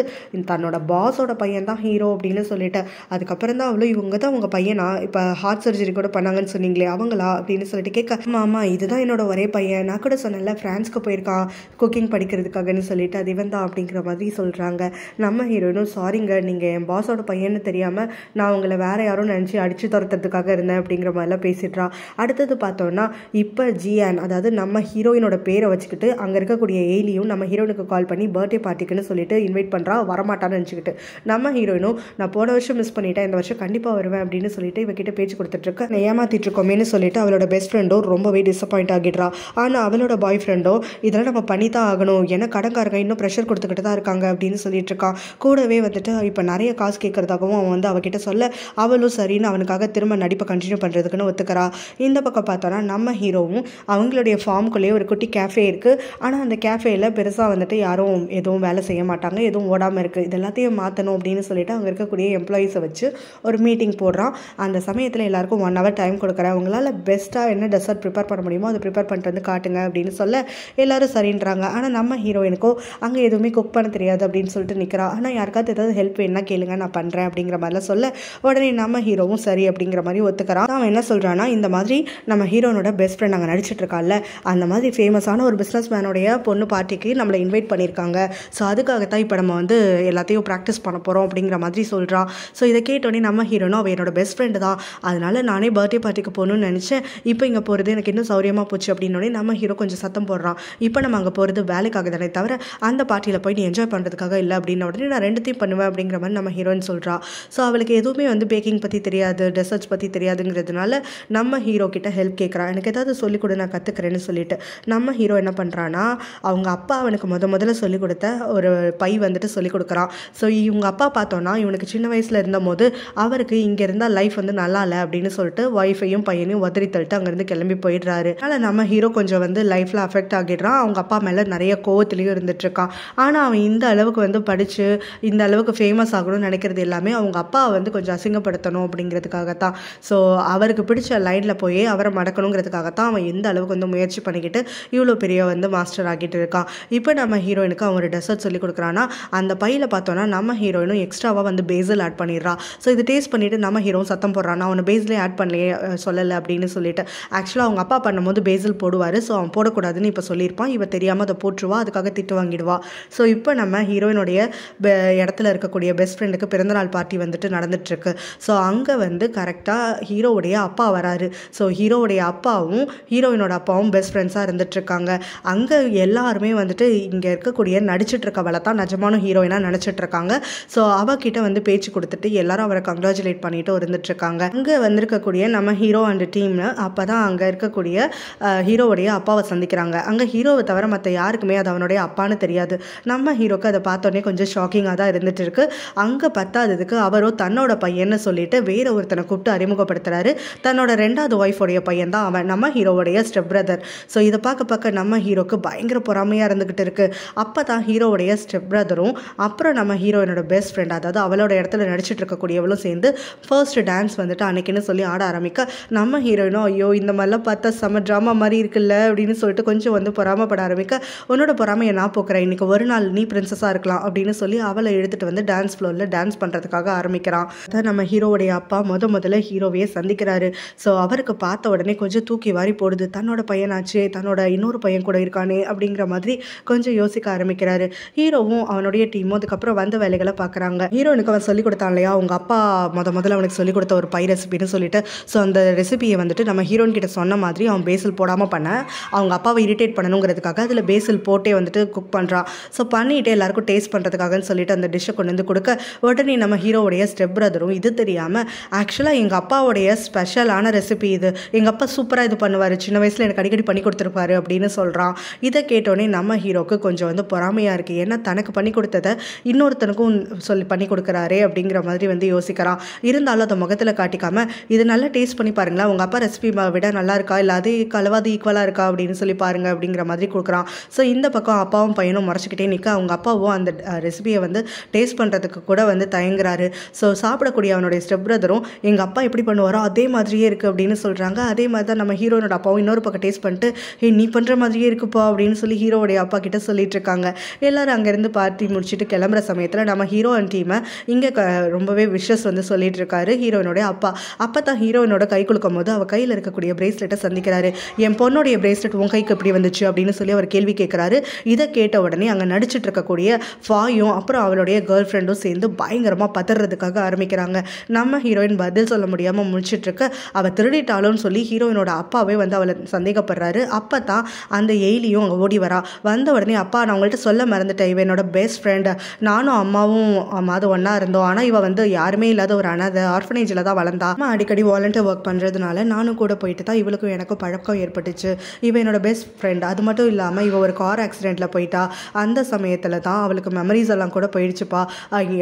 தன்னோட பாஸோட பையன் தான் ஹீரோ அப்படின்னு சொல்லிட்டு. அதுக்கப்புறம் தான் அவ்வளோ இவங்க தான் உங்கள் பையனா இப்போ ஹார்ட் சர்ஜரி கூட பண்ணாங்கன்னு சொன்னீங்களே அவங்களா அப்படின்னு சொல்லிட்டு கேட்க, ஆமாம் இதுதான் என்னோட ஒரே பையன், நான் கூட சொன்னேன்ல ஃப்ரான்ஸ்க்கு போயிருக்கான் குக்கிங் படிக்கிறதுக்காகன்னு சொல்லிட்டு அது இவன் தான் அப்படிங்கிற மாதிரி சொல்கிறாங்க. நம்ம ஹீரோயினும் சாரிங்க நீங்கள் என் பாஸோட பையன்னு தெரியாமல் நான் உங்களை வேற யாரும் நினச்சி அடிச்சு துரத்துறதுக்காக இருந்தேன் அப்படிங்கிற மாதிரிலாம் பேசிடுறா. அடுத்தது பார்த்தோன்னா இப்போ ஜியான் அதாவது நம்ம ஹீரோயினோட பேரை வச்சுக்கிட்டு அங்கே இருக்கக்கூடிய ஏலியும் நம்ம ஹீரோயினுக்கு கால் பண்ணி பர்த்டே பார்ட்டிக்குன்னு சொல்லிட்டு இன்வைட் பண்ணுறா. வரமாட்டான்னு நினச்சிக்கிட்டு நம்ம ஹீரோயினும் நான் போன வருஷம் மிஸ் பண்ணிட்டேன் இந்த வருஷம் கண்டிப்பாக வருவேன் அப்படின்னு சொல்லிட்டு இவகிட்ட பேச்சு கொடுத்துட்ருக்க ஏமாத்திட்டு இருக்கோமேனு சொல்லிட்டு அவளோட பெஸ்ட் ஃப்ரெண்டோ ரொம்பவே டிசப்பாயிண்ட் ஆகிடுறா. ஆனால் அவளோட பாய் ஃப்ரெண்டோ இதெல்லாம் நம்ம பண்ணி தான் ஆகணும் ஏன்னா கடன்காரங்க இன்னும் ப்ரெஷர் கொடுத்துக்கிட்டு தான் இருக்காங்க அப்படின்னு சொல்லிட்டு இருக்கான். கூடவே வந்துட்டு இப்போ நிறைய காசு கேட்கறதாகவும் அவன் வந்து அவகிட்ட சொல்ல அவளும் சரின்னு அவனுக்காக திரும்ப நடிப்பை கண்டினியூ பண்ணுறதுக்குன்னு ஒத்துக்கிறா. இந்த பக்கம் பார்த்தோன்னா நம்ம ஹீரோவும் அவங்களுடைய ஃபார்முக்குள்ளேயே ஒரு குட்டி கேஃபே இருக்குது. ஆனால் அந்த கேஃபேயில் பெருசாக வந்துட்டு யாரும் எதுவும் வேலை செய்ய மாட்டாங்க, எதுவும் ஓடாமல் இருக்குது. இது எல்லாத்தையும் மாற்றணும் அப்படின்னு சொல்லிட்டு அங்கே இருக்கக்கூடிய எம்ப்ளாயீஸை வச்சு ஒரு மீட்டிங் போடுறான். அந்த சமயத்தில் எல்லாருக்கும் 1 hour டைம் கொடுக்குறேன், உங்களால் பெஸ்ட்டாக என்ன டெசர்ட் ப்ரிப்பேர் பண்ண முடியுமோ அதை ப்ரிப்பேர் பண்ணிட்டு வந்து காட்டுங்க அப்படின்னு சொல்ல எல்லாரும் சரின்றாங்க. ஆனால் நம்ம ஹீரோயினுக்கோ அங்கே எதுவுமே குக் பண்ண தெரியாது அப்படின்னு சொல்லிட்டு நிற்கிறா. ஆனால் யாருக்காவது ஏதாவது ஹெல்ப் வேணுன்னா கேளுங்க நான் பண்ணுறேன் அப்படிங்கிற மாதிரிலாம் சொல்ல உடனே நம்ம ஹீரோவும் சரி அப்படிங்கிற மாதிரி ஒத்துக்கிறான். அவன் என்ன சொல்கிறான்னா இந்த மாதிரி நம்ம ஹீரோனோட பெஸ்ட் ஃப்ரெண்ட் அங்கே நடிச்சிட்டு இருக்கால அந்த மாதிரி ஃபேமஸான ஒரு பிஸ்னஸ் மேனோடைய பொண்ணு பார்ட்டிக்கு நம்மளை இன்வைட் பண்ணியிருக்காங்க. ஸோ அதுக்காகத்தான் இப்போ நம்ம வந்து எல்லாத்தையும் ப்ராக்டிஸ் பண்ண போகிறோம் அப்படிங்கிற மாதிரி சொல்கிறான். ஸோ இதை கேட்டோடனே நம்ம ஹீரோனும் அவள் என்னோட பெஸ்ட் ஃப்ரெண்டு தான், அதனால நானே பர்த்டே பார்ட்டிக்கு போகணும்னு நினச்சேன், இப்போ இங்கே போகிறது எனக்கு இன்னும் சௌரியமாக போச்சு அப்படின்னோடனே நம்ம ஹீரோ கொஞ்சம் சத்தம் போடுறான். இப்போ நம்ம அங்கே போகிறது வேலைக்காக தானே தவிர அந்த பார்ட்டியில் போய் நீ என்ஜாய் பண்ணுறதுக்காக இல்லை அப்படின்ன உடனே நான் ரெண்டுத்தையும் பண்ணுவேன் அப்படிங்கிற மாதிரி நம்ம ஹீரோன்னு சொல்கிறா. ஸோ அவளுக்கு எதுவுமே வந்து பேக்கிங் பற்றி தெரியாது, டெசர்ட்ஸ் பற்றி தெரியாதுங்கிறதுனால நம்ம ஹீரோ கிட்ட ஹெல்ப் கேட்குறான். எனக்கு ஏதாவது சொல்லிக் கொடு நான் கற்றுக்கிறேன்னு சொல்லிட்டு. நம்ம ஹீரோ என்ன பண்ணுறான்னா அவங்க அப்பா அவனுக்கு முதல்ல சொல்லிக் கொடுத்த ஒரு பை வந்துட்டு சொல்லிக் கொடுக்குறான். ஸோ இவங்க அப்பா பார்த்தோன்னா இவனுக்கு சின்ன வயசில் இருந்தபோது அவருக்கு இங்கே இருந்தால் லைஃப் வந்து நல்லா இல்லை அப்படின்னு சொல்லிட்டு ஒய்ஃபையும் பையனையும் உதறி தள்ளிட்டு அங்கேருந்து கிளம்பி போயிடுறாரு. அதனால் நம்ம ஹீரோ கொஞ்சம் வந்து லைஃப்பில் அஃபெக்ட் ஆகிடுறான். அவங்க அப்பா மேலே நிறைய கோவத்துலேயும் இருந்துட்டுருக்கான். ஆனால் அவன் இந்த அளவுக்கு வந்து படித்து இந்த அளவுக்கு ஃபேமஸ் ஆகணும்னு நினைக்கிறது எல்லாமே அவங்க அப்பா வந்து கொஞ்சம் அசிங்கப்படுத்தணும் அப்படிங்கிறதுக்காகத்தான். ஸோ அவருக்கு பிடிச்ச லைனில் போய் அவரை மடக்கணுங்கிறதுக்காகத்தான் அவன் எந்த அளவுக்கு வந்து முயற்சி பண்ணிக்கிட்டு இவ்வளோ பெரிய வந்து மாஸ்டர் ஆகிட்டு இருக்கான். இப்போ நம்ம ஹீரோயினுக்கு அவன் ஒரு டெசர்ட் சொல்லி கொடுக்குறான்னா அந்த பையில் பார்த்தோன்னா நம்ம ஹீரோயினும் எக்ஸ்ட்ராவாக வந்து பேசில் ஆட் பண்ணிடுறா. ஸோ இது டேஸ்ட் பண்ணிவிட்டு நம்ம ஹீரோவும் சத்தம் போடுறான், நான் அவனை பேஸ்லேயே ஆட் பண்ணலையே சொல்லலை அப்படின்னு சொல்லிட்டு. ஆக்சுவலாக அவங்க அப்பா பண்ணும்போது பேசில் போடுவார், ஸோ அவன் போடக்கூடாதுன்னு இப்போ சொல்லியிருப்பான். இவன் தெரியாமல் அதை போட்டுருவா, அதுக்காக திட்டு வாங்கிடுவா. ஸோ இப்போ நம்ம ஹீரோயினுடைய இடத்துல இருக்கக்கூடிய பெஸ்ட் ஃப்ரெண்டுக்கு பிறந்தநாள் பார்ட்டி வந்துட்டு நடந்துட்டுருக்கு. ஸோ அங்கே வந்து கரெக்டாக ஹீரோவுடைய அப்பா வராரு. ஸோ ஹீரோவுடைய அப்பாவும் ஹீரோயினோட அப்பாவும் பெஸ்ட் ஃப்ரெண்ட்ஸாக இருந்துகிட்ருக்காங்க. அங்கே எல்லாருமே வந்துட்டு இங்கே இருக்கக்கூடிய நடிச்சிட்ருக்கவளை தான் நிஜமான ஹீரோயினாக நினச்சிட்ருக்காங்க. ஸோ அவகிட்ட வந்து பேச்சு கொடுத்துட்டு எல்லாரும் அவரை கங்க்ராச்சுலேட் பண்ணிட்டு இருந்துட்டுருக்காங்க. அங்கே வந்திருக்கக்கூடிய நம்ம ஹீரோ அண்ட் டீம்னு அப்போ தான் அங்கே இருக்கக்கூடிய ஹீரோவுடைய அப்பாவை சந்திக்கிறாங்க. அங்கே ஹீரோவை தவிர மற்ற யாருக்குமே அது அவனுடைய அப்பான்னு தெரியாது. நம்ம ஹீரோக்கு அதை பார்த்தோன்னே கொஞ்சம் ஷாக்கிங்காக தான் இருந்துட்டு இருக்கு. அங்கே பத்தாததுக்கு அவரோ தன்னோட பையன்னு சொல்லிட்டு வேற ஒருத்தனை கூப்பிட்டு அறிமுகப்படுத்துறாரு. தன்னோட 2வது ஒய்ஃபோடைய பையன் தான் அவன், நம்ம ஹீரோவுடைய ஸ்டெப் பிரதர். ஸோ இதை பார்க்க நம்ம ஹீரோக்கு பயங்கர பொறாமையாக இருந்துகிட்டு இருக்கு. அப்போ தான் ஹீரோவுடைய ஸ்டெப் பிரதரும் அப்புறம் நம்ம ஹீரோயினோட பெஸ்ட் ஃப்ரெண்ட் அதாவது அவளோட இடத்துல நடிச்சிட்டு இருக்கக்கூடியவளும் சேர்ந்து ஃபர்ஸ்ட் டான்ஸ் வந்துட்டு அன்னைக்குன்னு சொல்லி ஆட ஆரம்பிக்க நம்ம ஹீரோயினும் ஐயோ இந்த மாதிரிலாம் பார்த்தா செம்ம ட்ராமா மாதிரி இருக்குல்ல அப்படின்னு சொல்லிட்டு கொஞ்சம் வந்து பொறாமப்பட ஆரம்பிக்க, உன்னோட பொறாமையை நான் போக்குறேன், இன்னைக்கு ஒரு நாள் நீ பிரின்சஸாக இருக்கலாம் அப்படின்னு சொல்லி அவளை எடுத்துட்டு வந்து டான்ஸ் ஃப்ளோரில் டான்ஸ் பண்ணுறதுக்காக ஆரம்பிக்கிறான். அதான் நம்ம ஹீரோவுடைய அப்பா முதல்ல ஹீரோவையே சந்திக்கிறாரு. ஸோ அவருக்கு பார்த்த உடனே கொஞ்சம் தூக்கி வாரி போடுது, தன்னோட பையனாச்சே, தன்னோட இன்னொரு பையன் கூட இருக்கானே அப்படிங்கிற மாதிரி கொஞ்சம் யோசிக்க ஆரம்பிக்கிறாரு. ஹீரோவும் அவனுடைய டீமும் அதுக்கப்புறம் வந்த வேலைகளை பார்க்குறாங்க. ஹீரோனுக்கு அவன் சொல்லிக் கொடுத்தான் இல்லையா அவங்க அப்பா முதல்ல அவனுக்கு சொல்லிக் கொடுத்த ஒரு பை ரெசிபின்னு சொல்லிட்டு. ஸோ அந்த ரெசிபியை வந்துட்டு நம்ம ஹீரோன் கிட்ட சொன்ன மாதிரி அவன் பேசில் போடாமல் பண்ண அவங்க அப்பாவை இரிட்டேட் பண்ணணுங்கிறதுக்காக அதில் பேசில் போட்டே வந்துட்டு குக் பண்ணுறான். ஸோ பண்ணிட்டு எல்லாருக்கும் டேஸ்ட் பண்ணுறதுக்காகன்னு சொல்லிட்டு அந்த டிஷ்ஷை கொண்டு வந்து கொடுக்க உடனே நம்ம ஹீரோவுடைய ஸ்டெப் பிரதரும் இது தெரியாமல் ஆக்சுவலாக எங்கள் அப்பாவுடைய ஸ்பெஷலான ரெசிபி இது, எங்கள் அப்பா சூப்பராக இது பண்ணுவார், சின்ன வயசில் எனக்கு அடிக்கடி பண்ணி கொடுத்துருப்பாரு அப்படின்னு சொல்கிறான். இதை கேட்டோடனே நம்ம ஹீரோக்கு கொஞ்சம் வந்து பொறாமையாக இருக்குது. ஏன்னா தனக்கு பண்ணி கொடுத்ததை இன்னொருத்தனுக்கும் சொல்லி பண்ணி கொடுக்குறாரே அப்படிங்கிற மாதிரி வந்து யோசிக்கிறான். இருந்தாலும் அதை முகத்தில் காட்டிக்காமல் இது நல்லா டேஸ்ட் பண்ணி பாருங்களா, உங்கள் அப்பா ரெசிபி விட நல்லா இருக்கா இல்லை அதே கலவாது ஈக்குவலாக இருக்கா அப்படின்னு சொல்லி பாருங்க அப்படிங்கிற மாதிரி கொடுக்குறான். ஸோ இந்த பக்கம் அப்பாவும் பையனும் முறைச்சிக்கிட்டே நிற்க அவங்க அப்பாவும் அந்த ரெசிபியை வந்து டேஸ்ட் பண்ணுறதுக்கு கூட வந்து தயங்குறாரு. ஸோ சாப்பிடக்கூடிய அவனுடைய ஸ்டெப் பிரதரும் எங்கள் அப்பா எப்படி பண்ணுவாரோ அதே மாதிரியே இருக்குது அப்படின்னு சொல்கிறாங்க. அதே மாதிரி தான் நம்ம ஹீரோனோட அப்பாவும் இன்னொரு பக்கம் டேஸ்ட் பண்ணிட்டு நீ பண்ணுற மாதிரியே இருக்குப்பா அப்படின்னு சொல்லி ஹீரோடைய அப்பா கிட்ட சொல்லிட்டு இருக்காங்க. எல்லாரும் அங்கேருந்து பார்ட்டி முடிச்சுட்டு கிளம்புற சமயத்தில் நம்ம ஹீரோ அண்ட் டீமை இங்கே ரொம்பவே விஷஸ் வந்து சொல்லிட்டு இருக்காரு ஹீரோயினோட அப்பா. அப்போ தான் ஹீரோயினோட கை கொடுக்கும் போது அவள் கையில் இருக்கக்கூடிய பிரேஸ்லெட்டை சந்திக்கிறாரு. என் பொண்ணுடைய பிரேஸ்லெட் உன் கைக்கு எப்படி வந்துச்சு அப்படின்னு சொல்லி அவர் கேள்வி கேட்குறாரு. இதை கேட்ட உடனே அங்கே நடிச்சிட்டு இருக்கக்கூடிய ஃபாயும் அப்புறம் அவளுடைய கேர்ள் ஃப்ரெண்டும் சேர்ந்து பயங்கரமாக பதறதுக்காக ஆரம்பிக்கிறாங்க. நம்ம ஹீரோயின் பதில் சொல்ல முடியாமல் முடிச்சிட்டு இருக்க அவள் திருடிட்டாலும் சொல்லி ஹீரோயினோட அப்பாவே வந்து அவளை சந்தேகப்படுறாரு. அப்போ தான் அந்த எய்லியும் அங்கே ஓடி வரா. வந்த உடனே அப்பா நான் உங்கள்கிட்ட சொல்ல மறந்துட்டேன், இவன் என்னோட பெஸ்ட் ஃப்ரெண்டு, நானும் அம்மாவும் அது ஒன்றா இருந்தோம், ஆனால் இவள் வந்து யாருமே இல்லாத ஒரு அனாதை ஆர்ஃபனேஜில் தான் வளர்ந்தா. அம்மா அடிக்கடி வாலண்டியர் ஒர்க் பண்ணுறதுனால நானும் கூட போயிட்டு தான் இவளுக்கும் எனக்கும் பழக்கம் ஏற்பட்டுச்சு. இவன் என்னோட பெஸ்ட் ஃப்ரெண்ட். அது மட்டும் இல்லாமல் இவள் ஒரு கார் ஆக்சிடெண்ட்டில் போயிட்டா. அந்த சமயத்தில் தான் அவளுக்கு மெமரிஸ் எல்லாம் கூட போயிடுச்சுப்பா.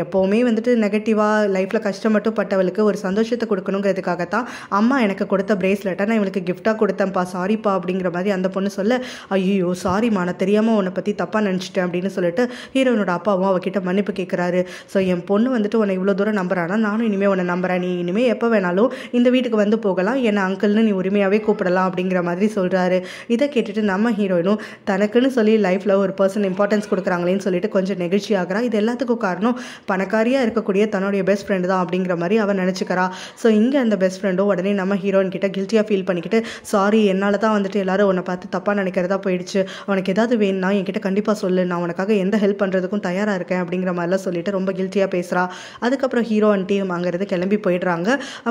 எப்போவுமே வந்துட்டு நெகட்டிவாக லைஃப்பில் கஷ்டப்பட்டு பட்டவளுக்கு ஒரு சந்தோஷத்தை கொடுக்கணுங்கிறதுக்காகத்தான் அம்மா எனக்கு கொடுத்த பிரேஸ்லெட்டை நான் இவளுக்கு கிஃப்டாக கொடுத்தேன்ப்பா, சாரிப்பா அப்படிங்கிற மாதிரி அந்த பொண்ணு சொல்ல, ஐயோ சாரிம்மா நான் தெரியாமல் உன்னை பற்றி தப்பாக நினச்சிட்டேன் அப்படின்னு சொல்லிட்டு ஹீரோயினோட அப்பாவும் அவகிட்ட மன்னிப்பு கேட்குறாரு. ஸோ என் பொண்ணு வந்துட்டு உன்னை இவ்வளோ தூரம் நம்புறானா, நானும் இனிமேல் உன்னை நம்புறேன், நீ இனிமேல் எப்போ வேணாலும் இந்த வீட்டுக்கு வந்து போகலாம், என்னை அங்கிள்னு நீ உரிமையாகவே கூப்பிடலாம் அப்படிங்கிற மாதிரி சொல்கிறாரு. இதை கேட்டுட்டு நம்ம ஹீரோயினும் தனக்குன்னு சொல்லி லைஃப்பில் ஒரு பர்சன் இம்பார்ட்டன்ஸ் கொடுக்குறாங்களேன்னு சொல்லிட்டு கொஞ்சம் நெகிழ்ச்சி ஆகிறா. இது எல்லாத்துக்கும் காரணம் பணக்காரியாக இருக்கக்கூடிய தன்னுடைய பெஸ்ட் ஃப்ரெண்டு தான் அப்படிங்கிற மாதிரி அவன் நினச்சிக்கிறா. ஸோ இங்கே அந்த பெஸ்ட் ஃப்ரெண்டும் உடனே நம்ம ஹீரோயின் கிட்ட கில்ட்டியாக ஃபீல் பண்ணிக்கிட்டு, சாரி என்னால் தான் வந்துட்டு எல்லாரும் உன்னை பார்த்து தப்பாக நினைக்கிறதா போயிடுச்சு, உனக்கு ஏதாவது வேணும்னா என்கிட்ட கண்டிப்பாக சொல்லு, நான் உனக்காக எந்த ஹெல்ப் பண்ணுறதுக்கும் தயாராக இருக்கேன் அப்படிங்கிற மாதிரிலாம் சொல்லிட்டு ரொம்ப கில்ட்டியாக பேசுகிறா. அதுக்கப்புறம் ஹீரோ அண்ட் டீம் அங்கேருந்து கிளம்பி போயிடுறாங்க.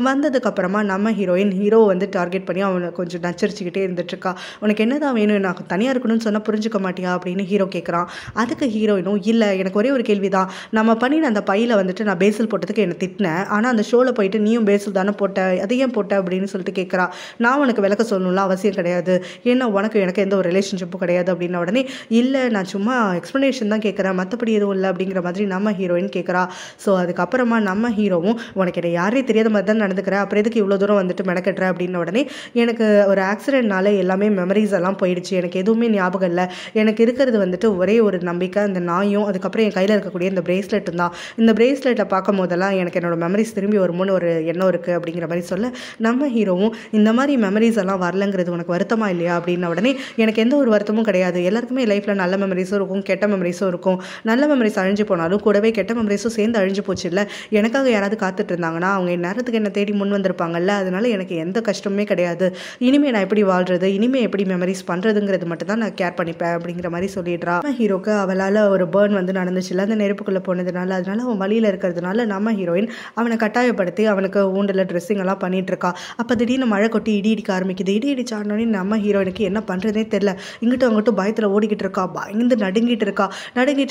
வந்ததுக்கப்புறமா நம்ம ஹீரோ வந்து டார்கெட் பண்ணி அவனை கொஞ்சம் நச்சரிச்சுக்கிட்டே இருந்துட்டுருக்கா. உனக்கு என்ன தான் வேணும், நான் தனியாக இருக்கணும்னு சொன்னால் புரிஞ்சுக்க மாட்டியா அப்படின்னு ஹீரோ கேட்குறான். அதுக்கு ஹீரோயினும், இல்லை எனக்கு ஒரே ஒரு கேள்வி தான், நம்ம பண்ணின அந்த பையில் வந்துட்டு நான் பேசில் போட்டதுக்கு என்னை திட்டினேன், ஆனால் அந்த ஷோவில் போயிட்டு நீயும் பேசில் தானே போட்ட, அதை ஏன் போட்ட அப்படின்னு சொல்லிட்டு கேட்குறா. நான் உனக்கு விளக்க சொல்லணும்ல அவசியம் கிடையாது, ஏன்னா உனக்கு எனக்கு எந்த ஒரு ரிலேஷன்ஷிப்பும் கிடையாது அப்படின்ன உடனே, இல்லை நான் சும்மா எக்ஸ்ப்ளனேஷன் தான் கேட்குறேன், மற்றபடி எதுவும் இல்லை அப்படிங்கிற மாதிரி நம்ம ஹீரோயின் கேட்குறா. ஸோ அதுக்கப்புறமா நம்ம ஹீரோவும், உனக்கு என்ன யாரே தெரியாத மாதிரி தான் நடந்துக்கிறேன், அப்புறம் எதுக்கு இவ்வளோ தூரம் வந்துட்டு மெனக்கட்டுற அப்படின்ன உடனே, எனக்கு ஒரு ஆக்சிடென்ட்னால எல்லாமே மெமரிஸ் எல்லாம் போயிடுச்சு, எனக்கு எதுவுமே ஞாபகம் இல்லை, எனக்கு இருக்கிறது வந்துட்டு ஒரே ஒரு நம்பிக்கை, அந்த நாயும் அதுக்கப்புறம் என் கையில் இருக்கக்கூடிய இந்த பிரேஸ்லெட்டும் தான், இந்த பிரேஸ்லெட்டை பார்க்கும் போதெல்லாம் எனக்கு என்னோட மெமரிஸ் திரும்பி வருமோன்னு ஒரு எண்ணம் இருக்குது அப்படிங்கிற மாதிரி சொல்ல, நம்ம ஹீரோவும் இந்த மாதிரி மெமரிஸ் எல்லாம் வரலங்கிறது உனக்கு வருத்தமா இல்லையா அப்படின்ன உடனே, எனக்கு எந்த ஒரு வருத்தமும் கிடையாது, எல்லாருக்குமே லைஃப்பில் நல்ல மெமரிஸும் இருக்கும் கெட்ட மெமரிஸும் இருக்கும், நல்ல மெமரிஸ் அழிஞ்சு போனாலும் கூடவே கெட்ட மெமரிஸும் சேர்ந்து அழிஞ்சு போச்சு இல்லை, எனக்காக யாராவது காத்துட்டு இருந்தாங்கன்னா அவங்க நேரத்துக்கு என்ன தேடி முன் வந்திருப்பாங்கல்ல, அதனால எனக்கு எந்த கஷ்டமுமே கிடையாது, இனிமேல் நான் எப்படி வாழ்றது, இனிமேல் எப்படி மெமரிஸ் பண்ணுறதுங்கிறது மட்டும் தான் நான் கேர் பண்ணிப்பேன் அப்படிங்கிற மாதிரி சொல்லிடுறா. ஹீரோக்கு அவளால் ஒரு பேர்ன் வந்து நடந்துச்சுல அந்த நெருப்புக்குள்ளே போனதுனால, அதனால அவன் வழியில் இருக்கிறதுனால நம்ம ஹீரோயின் அவனை கட்டாயப்படுத்தி அவனுக்கு ஊண்டில் ட்ரெஸ்ஸிங் எல்லாம் பண்ணிட்டு இருக்கா. அப்போ திடீர்னு மழை கொட்டி இடி இடிக்க ஆரம்பிக்குது. இடி இடிச்சாடனே நம்ம ஹீரோயினுக்கு என்ன பண்ணுறதே தெரியல, இங்கிட்டும் அங்கிட்டும் பயத்தில் ஓடிக்கிட்டு இருக்கா, பயந்து நடுங்கிட்டு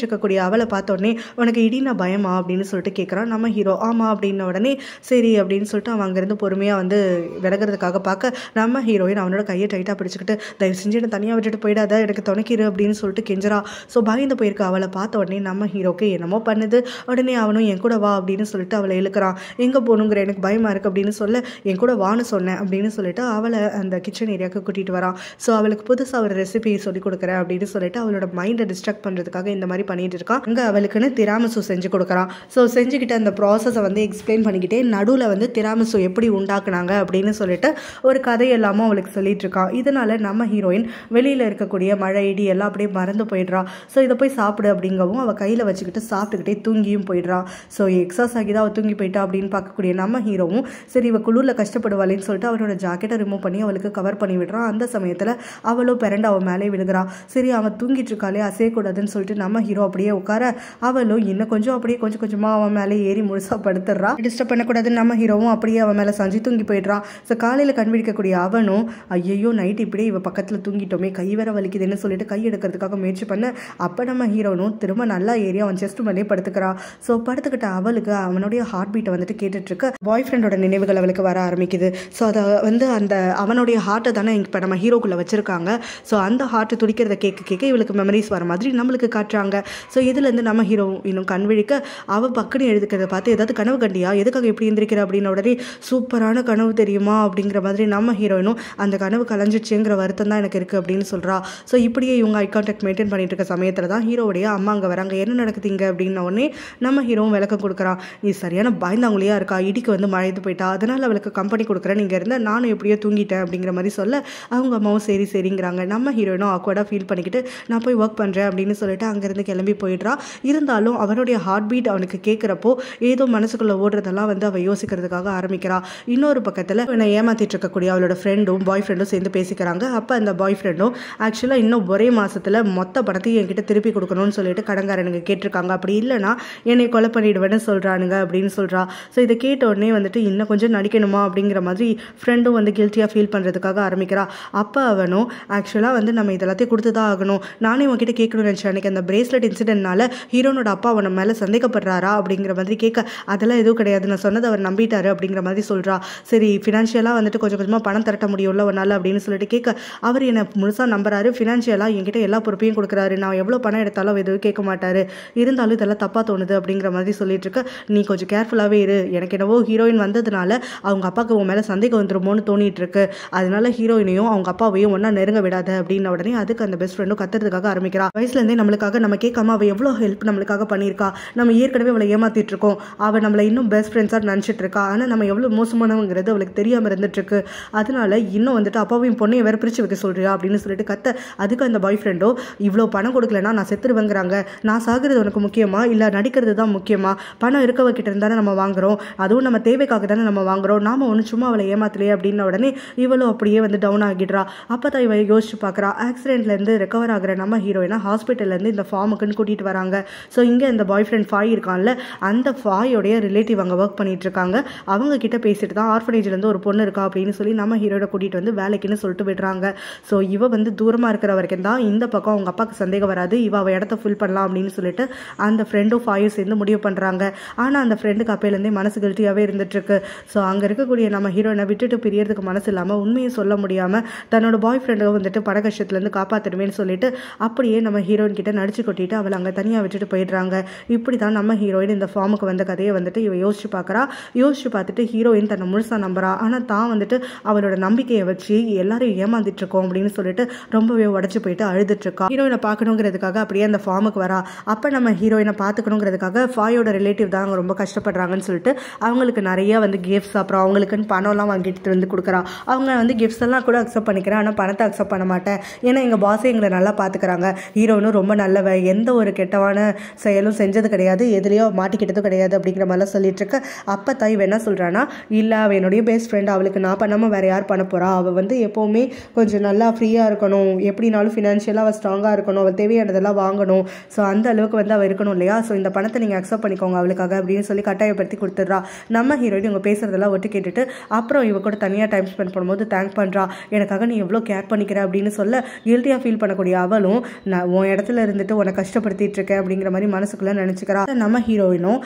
இருக்கக்கூடிய அவளை பார்த்தோடனே, உனக்கு இடினா பயமா அப்படின்னு சொல்லிட்டு கேட்குறான். நம்ம ஹீரோ ஆமாம் அப்படின்ன உடனே சரி அப்படின்னு சொல்லிட்டு அவன் அங்கேருந்து பொறுமையாக வந்து விலகிறதுக்காக பார்க்க, நம்ம ஹீரோயின் அவனோட கையை டைட்டாக பிடிச்சிக்கிட்டு, தயவு செஞ்சு என்னை தனியாக விட்டுட்டு போயிடாத, எனக்கு துணைக்கிறு அப்படின்னு சொல்லிட்டு கெஞ்சரா. ஸோ பயந்து போயிருக்க அவளை பார்த்த உடனே நம்ம ஹீரோக்கு என்னமோ பண்ணுது. உடனே அவனும் என் கூட வா அப்படின்னு சொல்லிட்டு அவளை இழுக்கிறான். எங்கே போகணுங்கிற எனக்கு பயமாக இருக்குது அப்படின்னு சொல்ல, என் கூட வான்னு சொன்னேன் அப்படின்னு சொல்லிட்டு அவளை அந்த கிச்சன் ஏரியாவுக்கு கூட்டிகிட்டு வரான். ஸோ அவளுக்கு புதுசாக ஒரு ரெசிபி சொல்லிக் கொடுக்குறேன் அப்படின்னு சொல்லிட்டு அவளோட மைண்டை டிஸ்ட்ராக்ட் பண்ணுறதுக்காக இந்த மாதிரி பண்ணிட்டு இருக்கான். அங்கே அவளுக்குன்னு திராமிசு செஞ்சு கொடுக்குறான். ஸோ செஞ்சுக்கிட்டு அந்த ப்ராசஸை வந்து எக்ஸ்பிளைன் பண்ணிக்கிட்டே நடுவில் வந்து திராமிசு எப்படி உண்டாக்குனாங்க அப்படின்னு சொல்லிட்டு ஒரு கதையெல்லாமும் அவளுக்கு சொல்லிட்டு இருக்கான். இதனால நம்ம ஹீரோயின் வெளியில் இருக்கக்கூடிய மழை இடி எல்லாம் அப்படியே மறந்து போயிடுறா. ஸோ இதை போய் சாப்பிடு அப்படிங்கவும் அவள் கையில் வச்சுக்கிட்டு சாப்பிட்டுக்கிட்டே தூங்கியும் போயிடுறா. ஸோ எக்ஸாஸ் ஆகி தான் அவள் தூங்கி போயிட்டா அப்படின்னு பார்க்கக்கூடிய நம்ம ஹீரோவும் சரி இவள் குளிரில் கஷ்டப்படுவாளேன்னு சொல்லிட்டு அவளோட ஜாக்கெட்டை ரிமூவ் பண்ணி அவளுக்கு கவர் பண்ணி விடுறான். அந்த சமயத்தில் அவளும் பிறண்டு அவன் மேலே விழுகிறா. சரி அவன் தூங்கிட்டு இருக்காளே அசையக்கூடாதுன்னு சொல்லிட்டு நம்ம ஹீரோ அப்படியே உட்கார, அவளும் இன்னும் கொஞ்சம் அப்படியே கொஞ்சம் கொஞ்சமாக அவன் மேலே ஏறி முழுசாக படுத்துடுறா. டிஸ்டர்ப் பண்ணக்கூடாதுன்னு நம்ம ஹீரோவும் அப்படியே அவன் மேலே சாஞ்சி தூங்கி போயிடுறான். ஸோ காலையில் கண்பிடிக்கக்கூடிய அவனும் ஐயோ நைட் இப்படியே இவ பக்கத்தில் தூங்கிட்டோமே, கை வேற வலிக்குதுன்னு சொல்லிட்டு கை எடுக்கிறதுக்காக முயற்சி பண்ண, அப்போ நம்ம ஹீரோனும் திரும்ப நல்லா ஏறி அவன் செஸ்ட் மேலே படுத்துக்கிறா. ஸோ படுத்துக்கிட்ட அவளுக்கு அவனுடைய ஹார்ட் பீட்டை வந்துட்டு கேட்டுட்டு இருக்க பாய் ஃப்ரெண்டோட நினைவுகள் அவளுக்கு வர ஆரம்பிக்குது. ஸோ அதை வந்து அந்த அவனுடைய ஹார்ட்டை தானே இப்போ நம்ம ஹீரோக்குள்ளே வச்சிருக்காங்க. ஸோ அந்த ஹார்ட்டை துடிக்கிறத கேட்க இவளுக்கு மெமரிஸ் வர மாதிரி நம்மளுக்கு காட்டுறாங்க. ஸோ இதுலேருந்து நம்ம ஹீரோ இன்னும் கண்விழிக்க அவள் பக்குன்னு எழுதுக்கிறத பார்த்து, ஏதாவது கனவு கண்டியா, எதுக்காக எப்படி எந்திரிக்கிற அப்படின்னு உடனே, சூப்பரான கனவு தெரியுமா அப்படிங்கிற மாதிரி நம்ம ஹீரோயினும் அந்த கனவு கலைஞ்சிச்சுங்கிற வருத்தம் தான் எனக்கு இருக்குது அப்படின்னு சொல்கிறா. ஸோ இப்படியே இவங்க ஐ கான்டாக்ட் மெயின்டைன் பண்ணிட்டு இருக்க சமயத்தில் தான் ஹீரோவுடைய அம்மா அங்கே வராங்க. என்ன நடக்குதுங்க அப்படின்ன உடனே நம்ம ஹீரோவும் விளக்கம் கொடுக்குறான். நீ சரியான பயந்தாங்குழியாக இருக்கா, இடிக்கு வந்து மழைத்து போயிட்டா, அதனால் அவளுக்கு கம்பெனி கொடுக்குறேன், நீங்கள் இருந்தால் நானும் எப்படியோ தூங்கிட்டேன் அப்படிங்கிற மாதிரி சொல்ல அவங்க அம்மாவும் சரி சரிங்கிறாங்க. நம்ம ஹீரோயினும் ஆக்வர்டாக ஃபீல் பண்ணிக்கிட்டு நான் போய் ஒர்க் பண்ணுறேன் அப்படின்னு சொல்லிட்டு அங்கேருந்து கிளம்பி போயிடுறா. இருந்தாலும் அவனுடைய ஹார்ட் பீட் அவனுக்கு கேட்குறப்போ ஏதோ மனசுக்குள்ளே ஓடுறதெல்லாம் வந்து அவள் யோசிக்கிறதுக்காக ஆரம்பிக்கிறா. இன்னொரு பக்கத்தில் இவனை ஏமாற்றிட்டு இருக்கக்கூடிய அவளோட ஃப்ரெண்டும் பாய் ஃப்ரெண்டும் சேர்ந்து பேசிக்கிறாங்க. அப்போ அந்த பாய் ஃப்ரெண்டும் ஆக்சுவலாக இன்னும் ஒரே மாதத்தில் மொத்த பணத்தையும் என்கிட்ட திருப்பி கொடுக்கணும்னு சொல்லிட்டு கடன்காரனுங்க கேட்டிருக்காங்க. அப்படி இல்லைனா என்னை கொலை பண்ணிடுவேன்னு சொல்கிறானுங்க அப்படின்னு சொல்கிறா. ஸோ இதை கேட்ட உடனே வந்துட்டு இன்னும் கொஞ்சம் நடிக்கணுமா அப்படிங்கிற மாதிரி ஃப்ரெண்டும் வந்து கில்ட்டியாக ஃபீல் பண்ணுறதுக்காக ஆரம்பிக்கிறா. அப்போ அவனும் ஆக்சுவலாக வந்து நம்ம இதெல்லாத்தையும் கொடுத்து தான் ஆகணும், நானே உங்ககிட்ட கேட்கணும்னு நினச்சேன், அன்றைக்கி அந்த பிரேஸ்லெட் இன்சிடென்ட்னால ஹீரோனோட அப்பா அவனை மேலே சந்தேகப்படுறாரா அப்படிங்கிற மாதிரி கேட்க அதெல்லாம் எதுவும் கிடையாது, நான் சொன்னதை அவர் நம்பிட்டாரு அப்படிங்கிற மாதிரி சொல்கிறா. சரி ஃபினான்ஷியலாக வந்துட்டு கொஞ்சம் கொஞ்சமாக பணம் திரட்ட முடியும்ல ஒன்றால் அப்படின்னு சொல்லிட்டு கேட்க அவர் என்னை முழுசாக நம்புறாரு, ஃபினான்ஷியலாக என்கிட்ட எல்லா பொறுப்பையும் கொடுக்குறாரு, நான் எவ்வளோ பணம் எடுத்தாலும் எதுவும் கேட்க மாட்டார், இருந்தாலும் இதெல்லாம் தப்பாக தோணுது அப்படிங்கிற மாதிரி சொல்லிட்டு இருக்க. நீ கொஞ்சம் கேர்ஃபுல்லாகவே இரு, எனக்கு என்னவோ ஹீரோயின் வந்ததுனால அவங்க அப்பாவுக்கு உன் மேலே சந்தேகம் வந்துருமோன்னு தோணிட்டு இருக்கு, அதனால ஹீரோயினையும் அவங்க அப்பாவையும் ஒன்றா நெருங்க விடாத அப்படின்ன உடனே அதுக்கு அந்த பெஸ்ட் ஃப்ரெண்டும் கத்துறதுக்காக ஆரம்பிக்கிறா. வயசுலேருந்தே நம்மளுக்காக நம்ம கேட்காம அவள் எவ்வளோ ஹெல்ப் நம்மளுக்காக பண்ணியிருக்கா, நம்ம ஏற்கனவே அவளை ஏமாத்திட்டு இருக்கோம், அவள் நம்மளை இன்னும் பெஸ்ட் ஃப்ரெண்ட்ஸாக நினச்சிட்டு இருக்கா, ஆனால் நம்ம எவ்வளோ மோசமானவங்கிறது அவளுக்கு தெரியாமல் இருந்துட்டு இருக்கு, அதனால இன்னும் வந்துட்டு அப்பாவையும் பொண்ணையும் வேற பிரித்து வைக்க சொல்றியா அப்படின்னு சொல்லிட்டு கத்த. அதுக்கு அந்த பாய் ஃப்ரெண்டோ இவ்வளோ பணம் கொடுக்கலன்னா நான் செத்துருவேங்கிறாங்க, நான் சாகிறது உனக்கு முக்கியமா இல்லை நடிக்கிறது தான் முக்கியமா, பணம் இருக்கவகிட்ட இருந்தானே நம்ம வாங்குறோம், அதுவும் நம்ம தேவைக்காக தானே நம்ம வாங்குறோம், நாம ஒன்று சும்மா அவளை ஏமாத்தலையே அப்படின்ன உடனே இவளும் அப்படியே வந்து டவுன் ஆகிடுறா. அப்போ தான் இவ யோசிச்சு பார்க்குறா, ஆக்சிடென்ட்லேருந்து ரெக்கவர் ஆகிற நம்ம ஹீரோயினா ஹாஸ்பிட்டல்லேருந்து இந்த ஃபார்முக்குன்னு கூட்டிகிட்டு வராங்க. ஸோ இங்கே இந்த பாய் ஃப்ரெண்ட் ஃபாய் இருக்கான்ல, அந்த ஃபாயோடைய ரிலேட்டிவ் அங்கே ஒர்க் பண்ணிட்டு இருக்காங்க, அவங்க கிட்ட பேசிட்டு தான் ஆர்ஃபனேஜ்லேருந்து ஒரு பொண்ணு இருக்கா அப்படின்னு சொல்லி நம்ம ஹீரோட கூட்டிகிட்டு வந்து வேலைக்குன்னு சொல்லிட்டு விடுறாங்க. ஸோ இவ வந்து தூரமாக இருக்கிற வரைக்கும் தான் இந்த பக்கம் அவங்க அப்பாவுக்கு சந்தேகம் வராது, இவ அவள் இடத்த ஃபில் பண்ணலாம் அப்படின்னு சொல்லிட்டு அந்த ஃப்ரெண்டும் ஃபாயும் சேர்ந்து முடிவு பண்ணுறாங்க. ஆனால் அந்த ஃப்ரெண்டுக்கு அப்பையிலேருந்தே மனசு கில்ட்டியாகவே இருந்துட்டு இருக்கு. ஸோ அங்கே இருக்கக்கூடிய நம்ம ஹீரோயினை விட்டுட்டு பிரியறதுக்கு மனசு இல்லாமல் உண்மையை சொல்ல முடியாமல் தன்னோட பாய் ஃப்ரெண்டை வந்துட்டு பட கஷ்டத்துலேருந்து காப்பாற்றிடுவேன்னு சொல்லிட்டு அப்படியே நம்ம ஹீரோயின் கிட்ட நடிச்சு கொட்டிட்டு அவளை அங்கே தனியாக விட்டுட்டு போயிடுறாங்க. இப்படி தான் நம்ம ஹீரோயின் இந்த ஃபார்முக்கு வந்த கதையை வந்துட்டு இவ யோசிச்சு பார்க்குறா. யோசிச்சு பார்த்துட்டு ஹீரோயின் தன்னை முழுசாக நம்புறா, ஆனால் தான் வந்துட்டு அவளோட நம்பிக்கையை வச்சு எல்லாரையும் ஏமாந்துட்டு இருக்கோம் அப்படின்னு சொல்லிட்டு ரொம்பவே உடச்சு போயிட்டு அழுதுட்டு இருக்கா. ஹீரோயினை பார்க்கணுங்கிறதுக்காக அப்படியே அந்த ஃபார்முக்கு வரா. அப்போ நம்ம ஹீரோயினை பார்த்துக்கணுங்கிறதுக்காக ஃபாயோட ரிலேட்டிவ் தான் அவங்க ரொம்ப கஷ்டப்படுறாங்கன்னு சொல்லிட்டு அவங்களுக்கு நிறைய வந்து கிஃப்ட்ஸ் அப்புறம் அவங்களுக்குன்னு பணம்லாம் வாங்கிட்டு வந்து கொடுக்குறா. அவங்க வந்து கிஃப்ட்ஸ் எல்லாம் கூட அக்செப்ட் பண்ணிக்கிறேன், ஆனால் பணத்தை அக்செப்ட் பண்ண மாட்டேன், ஏன்னா எங்கள் பாஸே எங்களை நல்லா பார்த்துக்கிறாங்க, ஹீரோயினும் ரொம்ப நல்லவ, எந்த ஒரு கெட்டவான செயலும் செஞ்சது கிடையாது, எதுலேயோ மாட்டிக்கிட்டதும் கிடையாது அப்படிங்கிற மாதிரிலாம் சொல்லிட்டு இருக்க. அப்போ தான் இவ என்ன சொல்கிறான்னா, இல்லை அவள் என்னுடைய பெஸ்ட் ஃப்ரெண்ட், அவளுக்கு நான் பண்ணாமல் வேறு யார் பண்ண போகிறா, அவள் வந்து எப்போவுமே கொஞ்சம் நல்லா ஃப்ரீயாக இருக்கணும், எப்படினாலும் ஃபினான்ஷியலாக அவள் ஸ்ட்ராங்காக இருக்கணும், அவள் தேவையானதெல்லாம் வாங்கணும், ஸோ அந்த அளவுக்கு வந்து அவள் இருக்கணும் இல்லையா, ஸோ இந்த பணத்தை நீங்கள் அக்செப்ட் பண்ணிக்கோங்க அவளுக்காக அப்படின்னு சொல்லி கட்டாயப்படுத்தி கொடுத்துட்றா. நம்ம ஹீரோயின் இவங்க பேசுகிறதெல்லாம் ஒட்டு கேட்டுட்டு அப்புறம் இவ கூட தனியாக டைம் ஸ்பெண்ட் பண்ணும்போது தேங்க் பண்ணுறா, எனக்காக நீ எவ்வளோ கேர் பண்ணிக்கிற அப்படின்னு சொல்ல கில்ட்டியாக ஃபீல் பண்ணக்கூடிய அவளும் நான் உன் இடத்துல இருந்துட்டு உன்னை கஷ்டப்படுத்திட்டு இருக்கேன் அப்படிங்கிற மாதிரி மனசுக்குள்ளே நினச்சிக்கிறா. நம்ம ஹீரோயினும்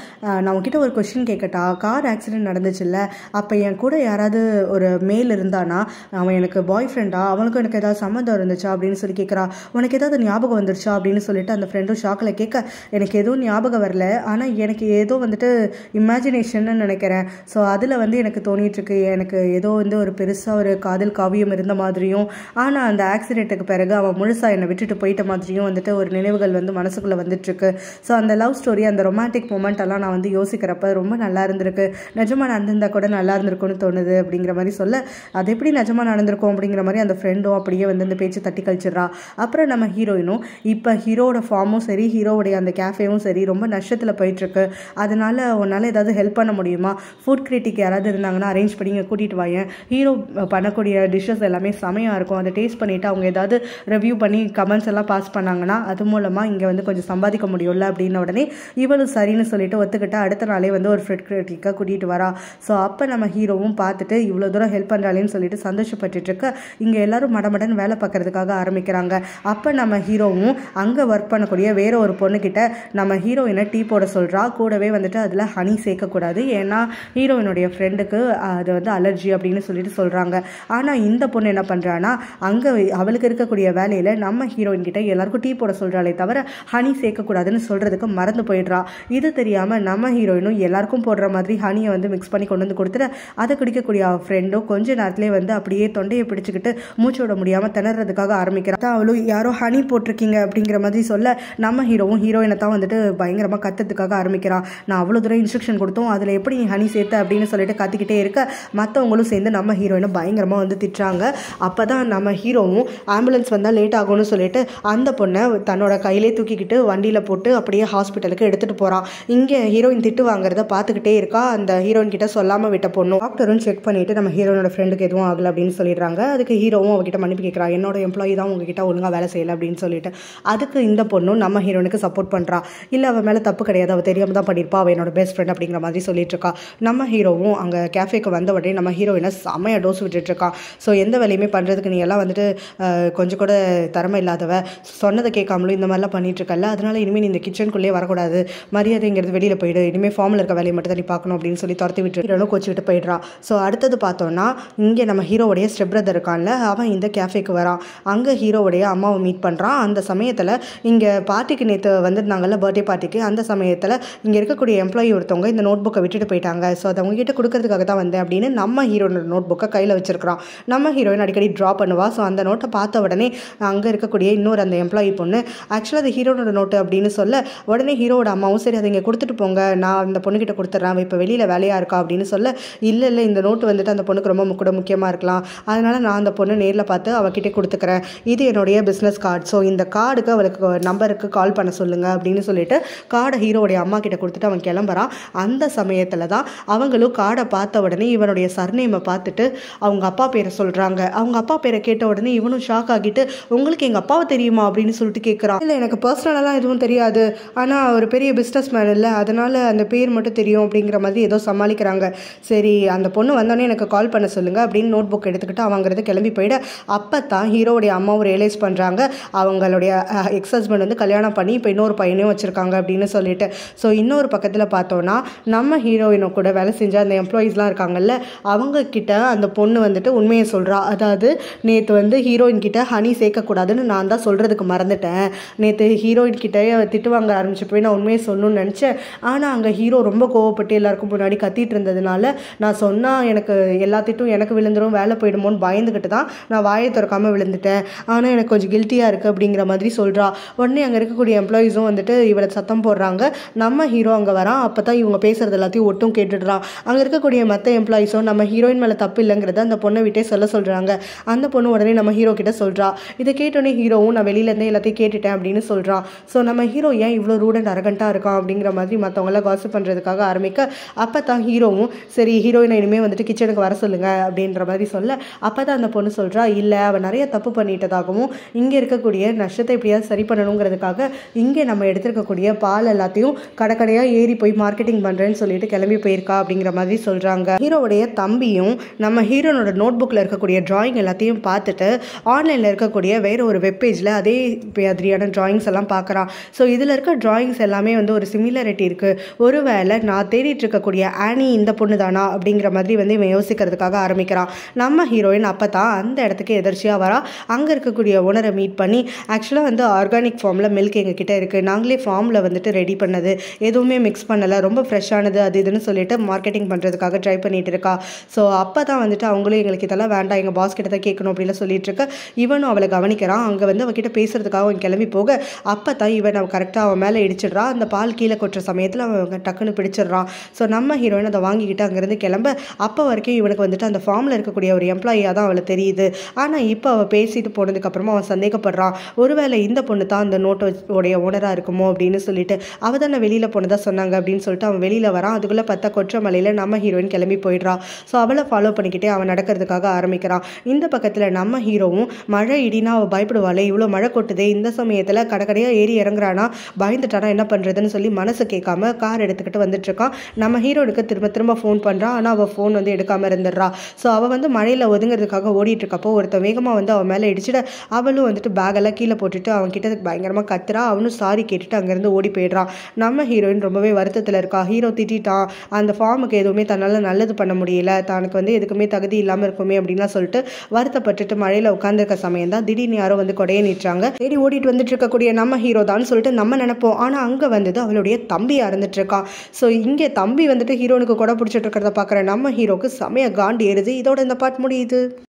நான் உங்ககிட்ட ஒரு கொஸ்டின் கேட்கட்டா, கார் ஆக்சிடென்ட் நடந்துச்சுல்ல, அப்போ என் கூட யாராவது ஒரு மேல் இருந்தானா, அவன் எனக்கு பாய் ஃப்ரெண்டா, அவனுக்கும் எனக்கு ஏதாவது சம்மந்தம் இருந்துச்சா அப்படின்னு சொல்லி கேட்குறா. உனக்கு ஏதாவது ஞாபகம் வந்துருச்சா அப்படின்னு சொல்லிட்டு அந்த ஃப்ரெண்டும் ஷாக்கில் கேட்க, எனக்கு எதுவும் ஞாபகம் வரல, ஆனால் எனக்கு ஏதோ வந்துட்டு இமேஜினேஷன் நினைக்கிறேன், ஸோ அதில் வந்து எனக்கு தோணிகிட்ருக்கு, எனக்கு ஏதோ வந்து ஒரு பெருசாக ஒரு காதல் காவியம் இருந்த மாதிரியும், ஆனால் அந்த ஆக்சிடென்ட்டுக்கு பிறகு அவன் முழுசாக என்னை விட்டுட்டு போயிட்ட மாதிரியும் வந்துட்டு ஒரு நினைவுகள் வந்து மனசுக்குள்ளே வந்துட்டுருக்கு. ஸோ அந்த லவ் ஸ்டோரி அந்த ரொமான்டிக் மூமெண்ட் எல்லாம் நான் வந்து யோசிக்கிறப்ப ரொம்ப நல்லா இருந்திருக்கு, நிஜமாக நடந்திருந்தா கூட நல்லா இருந்திருக்கும்னு தோணுது அப்படிங்கிற மாதிரி சொல்ல, அது எப்படி நிஜமாக நடந்திருக்கும் அப்படிங்கிற மாதிரி அந்த ஃப்ரெண்டும் அப்படியே வந்து அந்த பேச்சு தட்டி கழிச்சிட்றா. அப்புறம் நம்ம ஹீரோயினும் இப்போ ஹீரோட ஃபார்மும் சரி ஹீரோவுடைய அந்த கேஃபேவும் சரி ரொம்ப நஷ்டத்தில் போயிட்டுருக்கு, அதனால உன்னால் ஏதாவது ஹெல்ப் பண்ண முடியுமா, ஃபுட் கிரிட்டிக் யாராவது இருந்தாங்கன்னா அரேஞ்ச் பண்ணி இங்கே கூட்டிகிட்டு வாங்க, ஹீரோ பண்ணக்கூடிய டிஷ்ஷஸ் எல்லாமே செமையாக இருக்கும், அதை டேஸ்ட் பண்ணிவிட்டு அவங்க ஏதாவது ரிவ்யூ பண்ணி கமெண்ட்ஸ் எல்லாம் பாஸ் பண்ணாங்கன்னா அது மூலமாக இங்கே வந்து கொஞ்சம் சம்பாதிக்க முடியும்ல அப்படின்ன உடனே இவளும் சரின்னு சொல்லிட்டு ஒத்துக்கிட்டு அடுத்த நாளே வந்து ஒரு ஃபுட் கிரிட்டிக்காக கூட்டிகிட்டு வரா. ஸோ அப்போ நம்ம ஹீரோவும் பார்த்துட்டு இவ்வளோ தூரம் ஹெல்ப் பண்ணுறாளேன்னு சொல்லிட்டு சந்தோஷப்பட்டுட்டு இருக்க, இங்கே எல்லாரும் மடமடன் வேலை பார்க்கறதுக்காக ஆரம்பிக்கிறாங்க. அப்போ நம்ம ஹீரோவும் அங்கே ஒர்க் பண்ணக்கூடிய வேற ஒரு பொண்ணுக்கிட்ட நம்ம ஹீரோயினை டீ போட சொல்கிறா, கூடவே வந்துட்டு அதில் ஹனி சேர்க்கக்கூடாது, ஏன்னா ஹீரோயினுடைய ஃப்ரெண்டுக்கு அது வந்து அலர்ஜி அப்படின்னு சொல்லிட்டு சொல்கிறாங்க. ஆனால் இந்த பொண்ணு என்ன பண்ணுறான்னா, அங்கே அவளுக்கு இருக்கக்கூடிய வேலையில் நம்ம ஹீரோயின் கிட்ட எல்லாருக்கும் டீ போட சொல்கிறாளே தவிர ஹனி சேர்க்கக்கூடாதுன்னு சொல்கிறதுக்கு மறந்து போயிடுறா. இது தெரியாமல் நம்ம ஹீரோயினும் எல்லாருக்கும் போடுற மாதிரி ஹனியை வந்து மிக்ஸ் பண்ணி கொண்டு வந்து கொடுத்துட்டு அதை குடிக்கக்கூடிய அவள் ஃப்ரெண்டும் கொஞ்ச நேரத்துலேயே வந்து அப்படியே தொண்டையை பிடிச்சிக்கிட்டு மூச்சு விட முடியாமல் திணறதுக்காக ஆரம்பிக்கிறா. அவளும் யாரோ ஹனி போட்டிருக்கீங்க அப்படிங்கிற மாதிரி சொல்ல நம்ம ஹீரோவும் ஹீரோயினை தான் வந்துட்டு பயங்கரமாக கத்துறதுக்காக ஆரம்பிக்கிறான். நான் அவ்வளோ தூரம் இன்ஸ்ட்ரக்ஷன் கொடுத்தோம், அதில் எப்படி நீ ஹனி சேர்த்த அப்படின்னு சொல்லிட்டு கத்திக்கிட்டே இருக்க மற்றவங்களும் சேர்ந்து நம்ம ஹீரோ ஹீரோயினை பயங்கரமாக வந்து திட்டுறாங்க. அப்போ தான் நம்ம ஹீரோவும் ஆம்புலன்ஸ் வந்தால் லேட் ஆகும்னு சொல்லிட்டு அந்த பொண்ணை தன்னோட கையிலே தூக்கிக்கிட்டு வண்டியில் போட்டு அப்படியே ஹாஸ்பிட்டலுக்கு எடுத்துகிட்டு போகிறான். இங்கே ஹீரோயின் திட்டு வாங்குறத பார்த்துக்கிட்டே இருக்கா அந்த ஹீரோயின் கிட்ட சொல்லாமல் விட்ட பொண்ணு. டாக்டரும் செக் பண்ணிவிட்டு நம்ம ஹீரோனோட ஃப்ரெண்டுக்கு எதுவும் ஆகலை அப்படின்னு சொல்லிடுறாங்க. அதுக்கு ஹீரோவும் அவகிட்ட மன்னிப்பு கேட்குறா, என்னோட எம்ப்ளாயி தான் உங்ககிட்ட ஒழுங்காக வேலை செய்யலை அப்படின்னு சொல்லிட்டு. அதுக்கு இந்த பொண்ணும் நம்ம ஹீரோனுக்கு சப்போர்ட் பண்ணுறா. இல்லை அவள் மேலே தப்பு கிடையாது, அவள் தெரியாமல் தான் பண்ணியிருப்பா, அவள் என்னோட பெஸ்ட் ஃப்ரெண்ட் அப்படிங்கிற மாதிரி சொல்லிட்டு இருக்கா. நம்ம ஹீரோவும் அங்கே கேஃபேக்கு வந்த உடனே நம்ம ஹீரோயினை செம்மையாக டோஸ் விட்டுட்டு இருக்கான். ஸோ எந்த வேலையுமே பண்ணுறதுக்கு நீ எல்லாம் வந்துட்டு கொஞ்சம் கூட திறமை இல்லாதவ, சொன்னதை கேட்காமலும் இந்த மாதிரிலாம் பண்ணிட்டு இருக்கல, அதனால இனிமேல் நீ இந்த கிச்சனுக்குள்ளே வரக்கூடாது, மரியாதைங்கிறது வெளியில் போயிடு, இனிமேல் ஃபார்மில் இருக்க வேலையை மட்டும் தான் நீ பார்க்கணும் அப்படின்னு சொல்லி துரத்தி விட்டு ஹீரோனும் கோச்சிக்கிட்டு போயிடுறா. ஸோ அடுத்தது பார்த்தோன்னா இங்கே நம்ம ஹீரோவுடைய ஸ்டெப் பிரதர் இருக்கான்ல, அவன் இந்த கேஃபேக்கு வரான். அங்கே ஹீரோவுடைய அம்மாவை மீட் பண்ணுறான். அந்த சமயத்தில் இங்கே பார்ட்டிக்கு நேற்று வந்திருந்தாங்கல்ல, பர்த்டே பார்ட்டிக்கு, அந்த சமயத்தில் இங்கே இருக்கக்கூடிய எம்ப்ளாயி ஒருத்தவங்க இந்த நோட் புக்கை விட்டுட்டு போயிட்டாங்க. ஸோ அதை அவங்ககிட்ட கொடுக்கறதுக்காக தான் வந்தேன் அப்படின்னு நம்ம ஹீரோனோட நோட் புக்கை கையில் வச்சிருக்கிறான். நம்ம ஹீரோயின் அடிக்கடி ட்ரா பண்ணுவா. ஸோ அந்த நோட்டை பார்த்த உடனே அங்கே இருக்கக்கூடிய இன்னொரு அந்த எம்ப்ளாயி பொண்ணு ஆக்சுவலாக அது ஹீரோனோட நோட்டு அப்படின்னு சொல்ல உடனே ஹீரோட அம்மாவும் சரி அதை இங்கே கொடுத்துட்டு போங்க, நான் அந்த பொண்ணுக்கிட்ட கொடுத்துட்றேன், அவள் இப்போ வெளியில் வேலையாக இருக்கா அப்படின்னு சொல்ல, இல்லை இல்லை இந்த நோட்டு வந்துட்டு அந்த பொண்ணுக்கு ரொம்ப கூட முக்கியமாக இருக்கலாம், அதனால் நான் அந்த பொண்ணு நேரில் பார்த்து அவகிட்டே கொடுத்துக்கிறேன், இது என்னுடைய பிஸ்னஸ் கார்டு, ஸோ இந்த கார்டுக்கு அவளுக்கு நம்பருக்கு கால் பண்ண சொல்லுங்கள் அப்படின்னு சொல்லிட்டு கார்டை ஹீரோடைய அம்மா கிட்ட கொடுத்துட்டு அவன் கிளம்புறான். அந்த சமயத்தில் தான் அவங்களும் கார்டை பார்த்த உடனே இவனுடைய சர்நேமை பார்த்துட்டு அவங்க அப்பா பேரை சொல்கிறாங்க. அவங்க அப்பா பேரை கேட்ட உடனே இவனும் ஷாக் ஆகிட்டு, உங்களுக்கு எங்கள் அப்பாவை தெரியுமா அப்படின்னு சொல்லிட்டு கேட்குறான். இல்லை எனக்கு பர்சனலாக எதுவும் தெரியாது, ஆனால் ஒரு பெரிய பிஸ்னஸ் மேன் இல்லை, அதனால் அந்த பேர் மட்டும் தெரியும் அப்படிங்கிற மாதிரி ஏதோ சமாளிக்கிறாங்க. சரி அந்த பொண்ணு வந்தோடனே எனக்கு கால் பண்ண சொல்லுங்கள் அப்படின்னு நோட் புக் எடுத்துக்கிட்டு அவங்கிறது கிளம்பி போயிட, அப்போ தான் ஹீரோடைய அம்மாவும் ரியலைஸ் பண்ணுறாங்க அவங்களுடைய எக்ஸ் ஹஸ்பண்ட் வந்து கல்யாணம் பண்ணி இப்போ இன்னொரு பையனையும் வச்சுருக்காங்க அப்படின்னு சொல்லிட்டு. ஸோ இன்னொரு பக்கத்தில் பார்த்தோன்னா நம்ம ஹீரோயினை கூட வேலை செஞ்ச அந்த எம்ப்ளாயீஸ்லாம் இருக்காங்கல்ல, அவங்க கிட்ட அந்த பொண்ணு வந்துட்டு உண்மையை சொல்கிறா. அதாவது நேற்று வந்து ஹீரோயின் கிட்ட ஹனி சேர்க்கக்கூடாதுன்னு நான் தான் சொல்கிறதுக்கு மறந்துட்டேன், நேற்று ஹீரோயின் கிட்டே திட்டு வாங்க ஆரம்பிச்சு போய் நான் உண்மையை சொல்லணும்னு நினச்சேன், ஆனால் அங்கே ஹீரோ ரொம்ப கோவப்பட்டு எல்லாருக்கும் முன்னாடி கத்திட்டு இருந்ததுனால நான் சொன்னால் எனக்கு எல்லா திட்டும் எனக்கு விழுந்துடும், வேலை போயிடுமோன்னு பயந்துக்கிட்டு தான் நான் வாயை திறக்காமல் விழுந்துட்டேன், ஆனால் எனக்கு கொஞ்சம் கில்ட்டியாக இருக்குது அப்படிங்கிற மாதிரி சொல்கிறா. உடனே அங்கே இருக்கக்கூடிய எம்ப்ளாயீஸும் வந்துட்டு இவளை சத்தம் போடுறாங்க. நம்ம ஹீரோ அங்கே வரான். அப்போ தான் இவங்க பேசுகிறது எல்லாத்தையும் ஒட்டும் கேட்டுடுறான். அங்கே இருக்கக்கூடிய மற்ற எம்ப்ளாயீஸும் நம்ம ஹீரோயின் மேலே தப்பு இல்லைங்கிறத அந்த பொண்ணை விட்டே சொல்கிறாங்க. அந்த பொண்ணு உடனே நம்ம ஹீரோ கிட்ட சொல்கிறா. இதை கேட்டோடனே ஹீரோவும் நான் வெளியிலேருந்தே எல்லாத்தையும் கேட்டுட்டேன் அப்படின்னு சொல்கிறான். ஸோ நம்ம ஹீரோ ஏன் இவ்வளோ ரூட் அண்ட் அரகண்ட்டாக இருக்கான் அப்படிங்கிற மாதிரி மற்றவங்களாம் காசிப் பண்ணுறதுக்காக ஆரம்பிக்க, அப்போ தான் ஹீரோவும் சரி ஹீரோயினை இனிமேல் வந்துட்டு கிச்சனுக்கு வர சொல்லுங்கள் அப்படின்ற மாதிரி சொல்ல, அப்போ தான் அந்த பொண்ணு சொல்கிறா, இல்லை அவள் நிறைய தப்பு பண்ணிட்டதாகவும் இங்கே இருக்கக்கூடிய நஷ்டத்தை எப்படியாவது சரி பண்ணணுங்கிறதுக்காக இங்கே நம்ம எடுத்துருக்கக்கூடிய பால் எல்லாத்தையும் கடைக்கடையாக ஏறி போய் மார்க்கெட்டிங் பண்ணுறேன்னு சொல்லிட்டு கிளம்பி போயிருக்கா அப்படிங்கிற மாதிரி சொல்கிறாங்க. ஹீரோவுடைய தம்பியும் நம்ம ஹீரோனோட நோட் புக்கில் இருக்கக்கூடிய டிராயிங் எல்லாத்தையும் பார்த்துட்டு ஆன்லைனில் இருக்கக்கூடிய வேறு ஒரு வெப்பேஜில் அதே மாதிரியான டிராயிங்ஸ் எல்லாம் பார்க்குறான். ஸோ இதில் இருக்க டிராயிங்ஸ் எல்லாமே வந்து ஒரு சிமிலாரிட்டி இருக்குது, ஒருவேளை நான் தேடிட்டு இருக்கக்கூடிய ஆனி இந்த பொண்ணு தானா அப்படிங்கிற மாதிரி வந்து இவன் யோசிக்கிறதுக்காக ஆரம்பிக்கிறான். நம்ம ஹீரோயின் அப்போ தான் அந்த இடத்துக்கு எதிர்ச்சியாக வரா. அங்கே இருக்கக்கூடிய ஓனரை மீட் பண்ணி ஆக்சுவலாக வந்து ஆர்கானிக் ஃபார்மில் மில்க் எங்ககிட்ட இருக்குது, நாங்களே ஃபார்மில் வந்துட்டு ரெடி பண்ணது, எதுவுமே மிக்ஸ் பண்ணலை, ரொம்ப ஃப்ரெஷ்ஷானது அது இதுன்னு சொல்லிட்டு மார்க்கெட்டிங் பண்ணுறதுக்காக ட்ரை பண்ணிகிட்டு இருக்கா. ஸோ அப்போ தான் வந்துட்டு அவங்களும் எங்களுக்கு இதெல்லாம் வேண்டாம், எங்கள் பாஸ் கிட்ட தான் கேட்கணும் அப்படின்லாம் சொல்லிட்டு இருக்க, இவனும் அவளை கவனிக்கிறான். அங்கே வந்து அவகிட்ட பேசுறதுக்காக அவன் கிளம்பி போக, அப்போ தான் இவன் அவன் கரெக்டாக அவன் மேலே இடிச்சிடுறா. அந்த பால் கீழே கொட்டுற சமயத்தில் அவன் டக்குன்னு பிடிச்சிடுறான். ஸோ நம்ம ஹீரோயின் அதை வாங்கிக்கிட்டு அங்கேருந்து கிளம்ப, அப்போ வரைக்கும் இவனுக்கு வந்துட்டு அந்த ஃபார்மில் இருக்கக்கூடிய ஒரு எம்ப்ளாயியாக தான் அவளை தெரியுது. ஆனால் இப்போ அவள் பேசிட்டு போனதுக்கப்புறமா அவன் சந்தேகப்படுறான், ஒருவேளை இந்த பொண்ணு தான் அந்த நோட்டோடைய ஓனராக இருக்குமோ அப்படின்னு சொல்லிட்டு. அவள் தான் வெளியில் போனதாக சொன்னாங்க அப்படின்னு சொல்லிட்டு அவன் வெளியில் வரான். அதுக்குள்ளே பார்த்தா கொற்றமலையில் நம்ம ஹீரோயின் கிளம்பி போயிடுறா. ஸோ அவளை ஃபாலோ பண்ணிக்கிட்டே அவன் நடக்கிறதுக்காக ஆரம்பிக்கிறான். இந்த பக்கத்தில் நம்ம ஹீரோவும் மழை இடினா அவள் பயப்படுவாளே, இவ்வளோ மழை கொட்டுதே, இந்த சமயத்தில் கடைக்கடையாக ஏறி இறங்குறானா, பயந்துட்டானா என்ன பண்ணுறதுன்னு சொல்லி மனசு கேட்காம கார் எடுத்துக்கிட்டு வந்துட்டு இருக்கான். நம்ம ஹீரோனுக்கு திரும்ப திரும்ப ஃபோன் பண்ணுறான். ஆனால் அவள் ஃபோன் வந்து எடுக்காமல் இருந்துடுறா. ஸோ அவள் வந்து மழையில் ஒதுங்கிறதுக்காக ஓடிட்டு இருக்கப்போ ஒருத்தன் வேகமாக வந்து அவன் மேலே இடிச்சிட, அவளும் வந்துட்டு பேகெல்லாம் கீழே போட்டுட்டு அவன் கிட்ட பயங்கரமாக கத்துறா. அவனும் சாரி கேட்டுட்டு அங்கேருந்து ஓடி போயிடுறான். நம்ம ஹீரோயின் ரொம்பவே வருத்தத்தில் இருக்கா. ஹீரோ திட்டான், அந்த ஃபார்முக்கு எதுவுமே தன்னால் நல்லது பண்ண முடியல, தனக்கு வந்து எதுக்குமே தகுதி இல்லாமல் இருக்குமே அப்படின்லாம் சொல்லிட்டு வருத்தப்பட்டுட்டு மழையில் உட்காந்துருக்க சமயம் தான் திடீர்னு யாரோ வந்து கொடையை நீட்டுறாங்க. தேடி ஓடிட்டு வந்துட்டு இருக்கக்கூடிய நம்ம ஹீரோ தான் சொல்லிட்டு நம்ம நினைப்போம். ஆனால் அங்கே வந்தது அவளுடைய தம்பியாக இருந்துட்டு இருக்கான். ஸோ இங்கே தம்பி வந்துட்டு ஹீரோனுக்கு கொடை பிடிச்சிட்டு இருக்கிறத பார்க்குற நம்ம ஹீரோக்கு செமைய காண்டி ஏறுது. இதோட இந்த பாட்டு முடியுது.